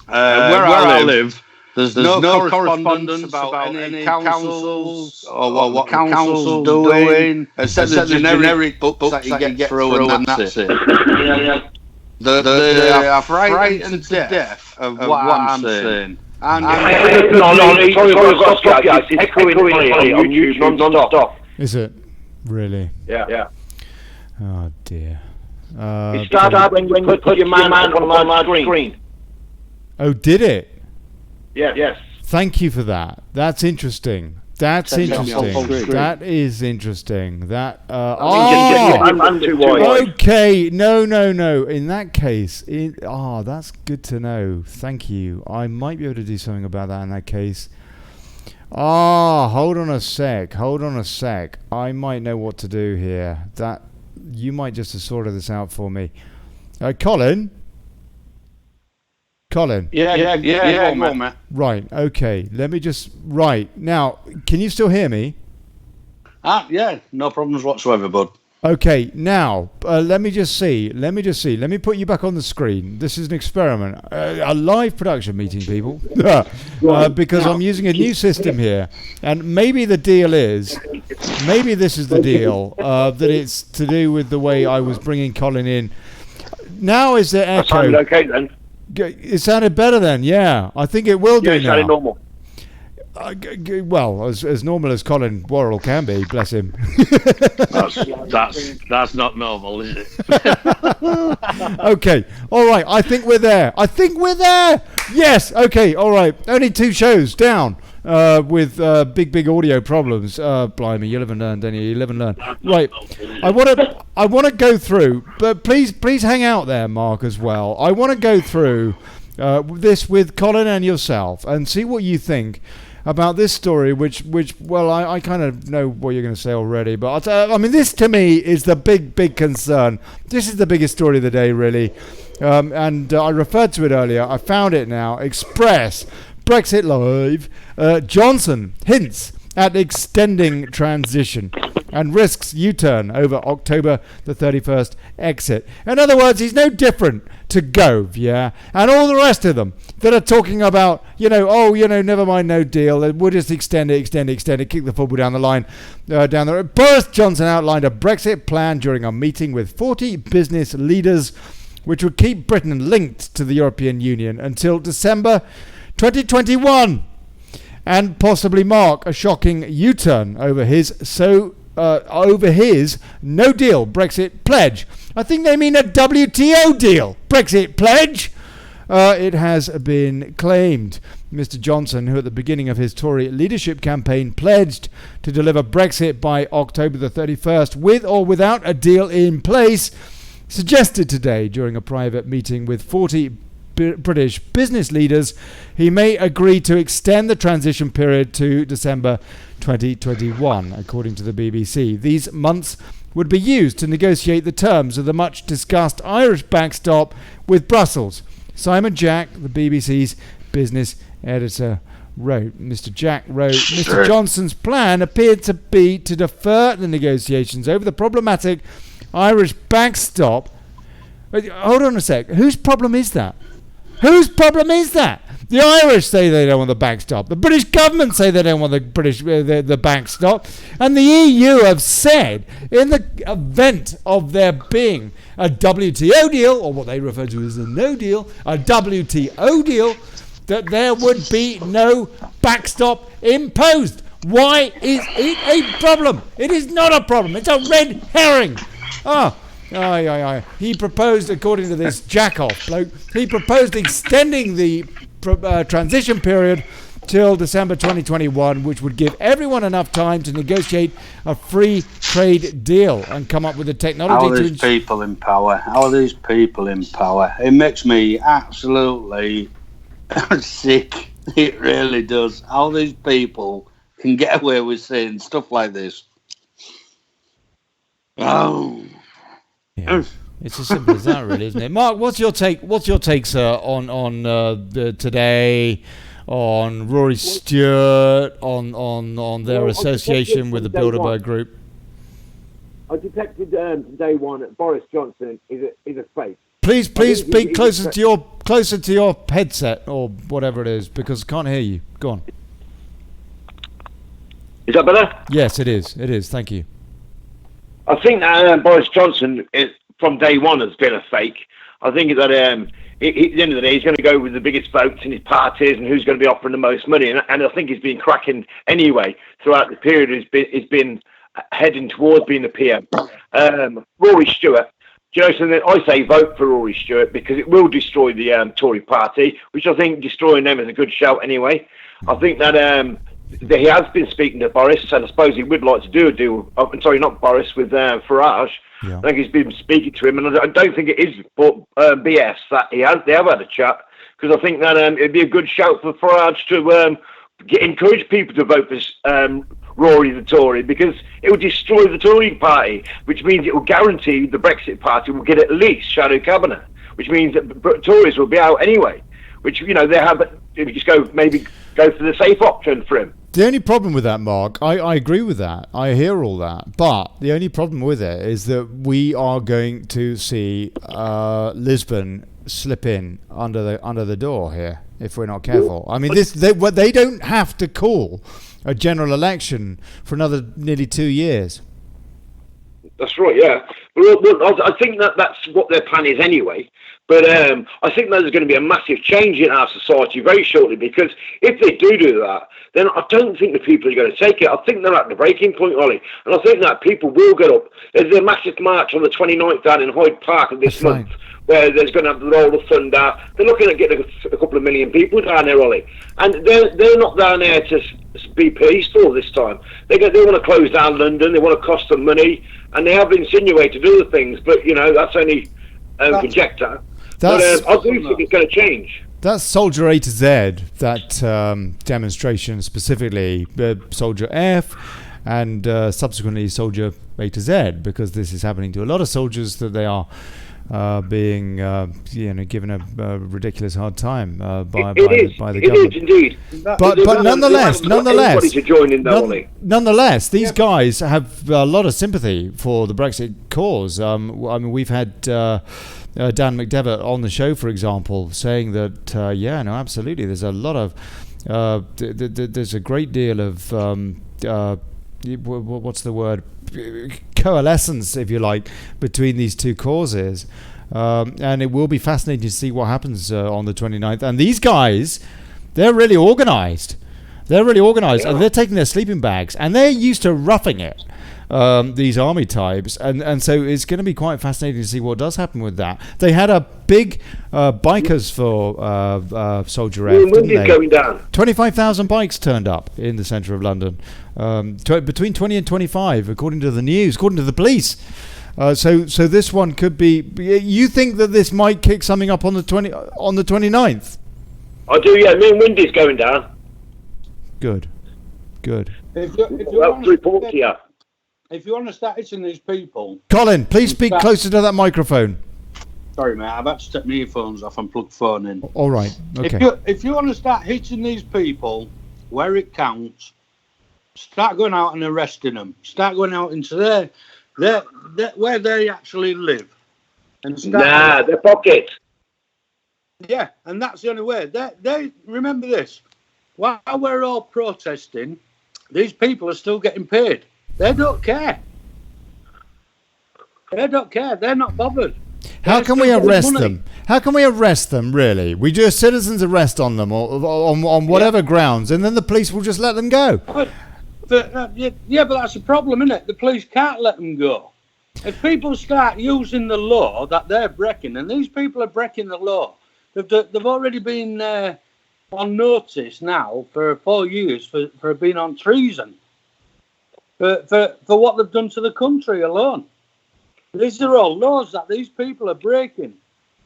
where I live. There's no correspondence about any councils or what council's doing, except the generic books that you get through, and that's it. They are frightened to death of what I'm saying. And sorry, I've got guys. It's echoing on YouTube non-stop. Is it? Really? Yeah. Oh dear. It started when you put your man on my screen. Oh, did it? Yes. Thank you for that. That's interesting. That is interesting. I'm too wide. Okay. No. In that case, that's good to know. Thank you. I might be able to do something about that in that case. Hold on a sec. I might know what to do here. That you might just have sorted this out for me. Colin. Yeah, go on, man. Right, okay. Let me just... Right, now, can you still hear me? Yeah, no problems whatsoever, bud. Okay, now, let me just see. Let me put you back on the screen. This is an experiment. A live production meeting, people. Because I'm using a new system here. And maybe the deal is... Maybe this is the deal. That it's to do with the way I was bringing Colin in. Now is there echo? That sounded okay, then. It sounded better then, yeah. I think it will do now. It sounded normal. Well, as normal as Colin Worrall can be, bless him. That's not normal, is it? Okay, all right. I think we're there. Yes. Okay. All right. Only 2 shows down with big audio problems. Blimey, you live and learn, don't you? You live and learn. Right. I want to go through, but please hang out there, Mark, as well. I want to go through this with Colin and yourself and see what you think about this story, which I kind of know what you're going to say already, but I mean, this to me is the big concern. This is the biggest story of the day, really, and I referred to it earlier. I found it now. Express, Brexit Live, Johnson hints at extending transition and risks U-turn over October the 31st exit. In other words, he's no different to Gove, yeah, and all the rest of them that are talking about, never mind, no deal, we'll just extend it, kick the football down the line, down the road. Boris Johnson outlined a Brexit plan during a meeting with 40 business leaders, which would keep Britain linked to the European Union until December 2021, and possibly mark a shocking U-turn over his no deal Brexit pledge. I think they mean a WTO deal. Brexit pledge. It has been claimed. Mr. Johnson, who at the beginning of his Tory leadership campaign pledged to deliver Brexit by October the 31st with or without a deal in place, suggested today during a private meeting with 40 British business leaders he may agree to extend the transition period to December 2021, according to the BBC. These months would be used to negotiate the terms of the much discussed Irish backstop with Brussels. Simon Jack, the BBC's business editor, wrote. Mr. Jack wrote, Mr. Johnson's plan appeared to be to defer the negotiations over the problematic Irish backstop. Hold on a sec. Whose problem is that? The Irish say they don't want the backstop. The British government say they don't want the backstop. And the EU have said, in the event of there being a WTO deal, or what they refer to as a no deal, a WTO deal, that there would be no backstop imposed. Why is it a problem? It is not a problem. It's a red herring. He proposed, according to this jack-off bloke, he proposed extending the transition period till December 2021, which would give everyone enough time to negotiate a free trade deal and come up with the technology. How are these people in power? How are these people in power? It makes me absolutely sick. It really does. How these people can get away with saying stuff like this. Oh. Yeah. It's as simple as that, really, isn't it? Mark, what's your take? What's your take, sir, on today, on Rory Stewart, on their association with the Bilderberg group? I detected day one that Boris Johnson is a fake. Please speak closer to your headset or whatever it is, because I can't hear you. Go on. Is that better? Yes, it is. It is. Thank you. I think that Boris Johnson, from day one, has been a fake. I think that at the end of the day, he's going to go with the biggest votes in his parties and who's going to be offering the most money. And I think he's been cracking anyway throughout the period. He's been heading towards being a PM. Rory Stewart. Do you know something? I say vote for Rory Stewart because it will destroy the Tory party, which I think destroying them is a good shout anyway. I think that he has been speaking to Boris, and I suppose he would like to do a deal. Sorry, not Boris, with Farage. Yeah. I think he's been speaking to him, and I don't think it is BS that they have had a chat, because I think that it'd be a good shout for Farage to encourage people to vote for Rory the Tory, because it will destroy the Tory party, which means it will guarantee the Brexit party will get at least shadow cabinet, which means that Tories will be out anyway, which, you know, they have, if you just go for the safe option for him. The only problem with that, Mark, I agree with that. I hear all that. But the only problem with it is that we are going to see Lisbon slip in under the door here if we're not careful. I mean, they don't have to call a general election for another nearly 2 years. That's right, yeah. Well, I think that's what their plan is anyway. But I think there's going to be a massive change in our society very shortly, because if they do that, then I don't think the people are going to take it. I think they're at the breaking point, Ollie. And I think that people will get up. There's a massive march on the 29th down in Hyde Park this month, where there's going to have all the thunder. They're looking at getting a couple of million people down there, Ollie. And they're not down there to be peaceful this time. They want to close down London. They want to cost them money. And they have insinuated other things, but, you know, that's only conjecture. But I do think it's going to change. That's Soldier A to Z, that demonstration specifically, Soldier F, and subsequently Soldier A to Z, because this is happening to a lot of soldiers, that they are being given a ridiculous hard time by the government. It is indeed. But nonetheless, these guys have a lot of sympathy for the Brexit cause. I mean, we've had Dan McDevitt on the show, for example, saying that absolutely, there's a lot of there's a great deal of what's the word, coalescence, if you like, between these two causes, and it will be fascinating to see what happens on the 29th. And these guys, they're really organised. And they're taking their sleeping bags, and they're used to roughing it. These army types, and so it's going to be quite fascinating to see what does happen with that. They had a big bikers for Soldier F, didn't they? Going down. 25,000 bikes turned up in the centre of London, between 20 and 25, according to the news, according to the police. So this one could be. You think that this might kick something up on the 29th? I do, yeah. Me and Windy's going down. Good. If you want to start hitching these people... Colin, please speak closer to that microphone. Sorry, mate, I've had to take my earphones off and plug the phone in. All right, okay. If you want to start hitching these people where it counts, start going out and arresting them. Start going out into where they actually live. And their pocket. Yeah, and that's the only way. They remember this. While we're all protesting, these people are still getting paid. They don't care. They're not bothered. How can we arrest them? How can we arrest them, really? We do a citizen's arrest on them, or on whatever grounds, and then the police will just let them go. yeah, but that's a problem, isn't it? The police can't let them go. If people start using the law that they're breaking, and these people are breaking the law, they've already been on notice now for 4 years for being on treason, for what they've done to the country alone. These are all laws that these people are breaking.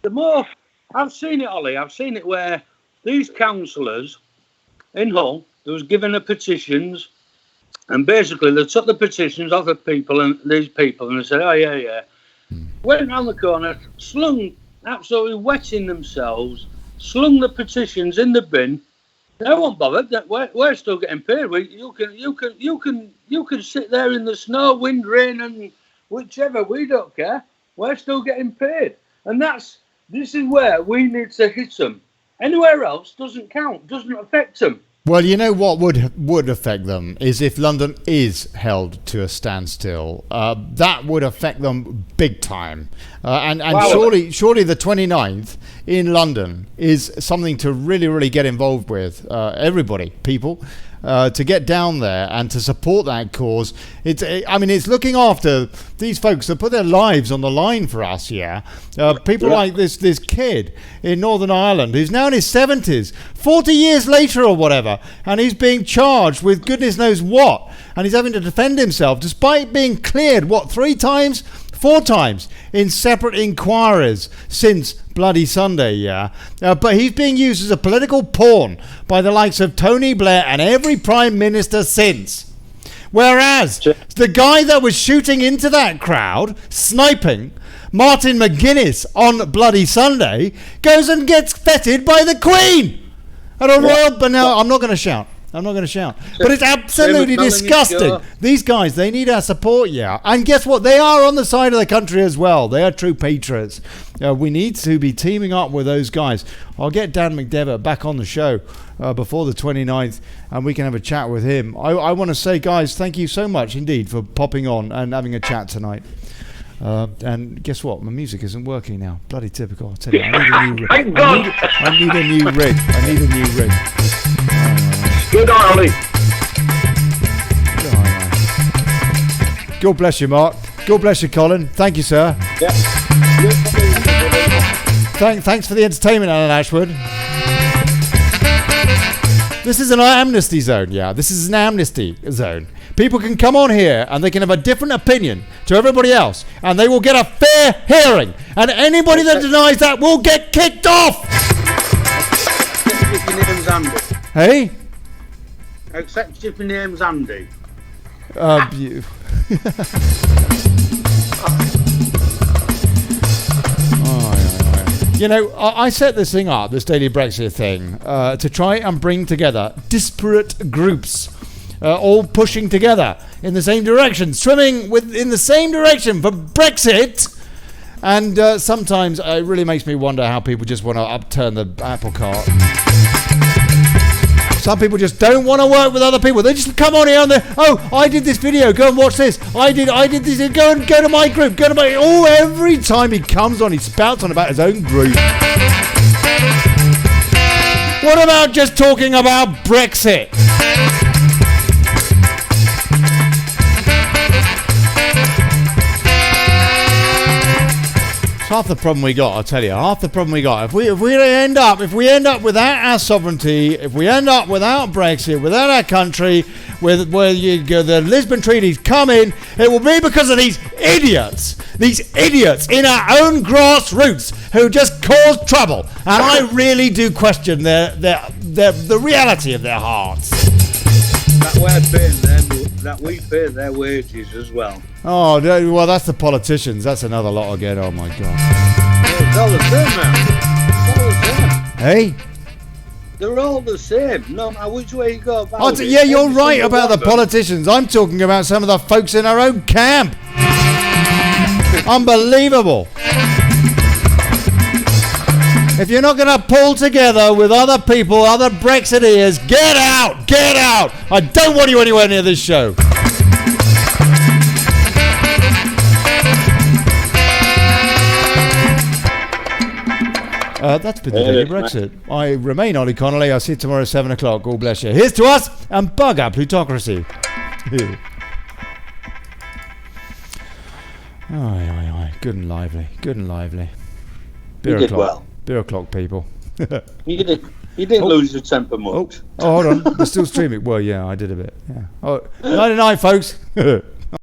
The more I've seen it, Ollie, I've seen it where these councillors in Hull, they was given the petitions, and basically they took the petitions off of people and these people, and they said, oh yeah, went round the corner, slung, absolutely wetting themselves, slung the petitions in the bin. They weren't bothered. We're still getting paid. You can sit there in the snow, wind, rain, and whichever. We don't care. We're still getting paid, and this is where we need to hit them. Anywhere else doesn't count, doesn't affect them. Well, you know what would affect them is if London is held to a standstill. That would affect them big time. And surely the 29th in London is something to really, really get involved with. Everybody, people. To get down there and to support that cause. It's looking after these folks that put their lives on the line for us, people like this kid in Northern Ireland who's now in his 70s, 40 years later or whatever, and he's being charged with goodness knows what, and he's having to defend himself despite being cleared, 3 times? 4 times in separate inquiries since Bloody Sunday, but he's being used as a political pawn by the likes of Tony Blair and every Prime Minister since. Whereas the guy that was shooting into that crowd, sniping, Martin McGuinness on Bloody Sunday, goes and gets feted by the Queen at a royal... But now, I'm not going to shout. But it's absolutely disgusting. These guys, they need our support, And guess what? They are on the side of the country as well. They are true patriots. We need to be teaming up with those guys. I'll get Dan McDevitt back on the show before the 29th, and we can have a chat with him. I want to say, guys, thank you so much indeed for popping on and having a chat tonight. And guess what? My music isn't working now. Bloody typical. I'll tell you, I need a new rig. I need a new rig. Good night, Ollie. God bless you, Mark. God bless you, Colin. Thank you, sir. Yeah. Thanks for the entertainment, Alan Ashwood. This is an amnesty zone, This is an amnesty zone. People can come on here and they can have a different opinion to everybody else, and they will get a fair hearing. And anybody that denies that will get kicked off. Hey? Except if your name's Andy. You know, I set this thing up, this Daily Brexit thing, to try and bring together disparate groups, all pushing together in the same direction, swimming in the same direction for Brexit. And sometimes it really makes me wonder how people just want to upturn the apple cart. Some people just don't want to work with other people. They just come on here and I did this video. Go and watch this. I did this. Go to my group. Every time he comes on, he spouts on about his own group. What about just talking about Brexit? Half the problem we got, I'll tell you. Half the problem we got. If we end up without our sovereignty, if we end up without Brexit, without our country, where the Lisbon Treaty's come in, it will be because of these idiots in our own grassroots who just cause trouble. And I really do question the reality of their hearts. That we pay their wages as well. Oh, well, that's the politicians. That's another lot again. Oh, my God. It's all the same, man. Hey? They're all the same, no matter which way you go about it. Yeah, you're right about the politicians. I'm talking about some of the folks in our own camp. Unbelievable. If you're not going to pull together with other people, other Brexiteers, get out! I don't want you anywhere near this show. That's been the Daily Brexit. I remain Olly Connelly. I'll see you tomorrow at 7 o'clock. God bless you. Here's to us and bug our plutocracy. Aye. Good and lively. Good and lively. You did well. Beer o'clock, people. You didn't lose your temper much. Hold on. We're still streaming. Well, yeah, I did a bit. Yeah. Oh, 99, folks.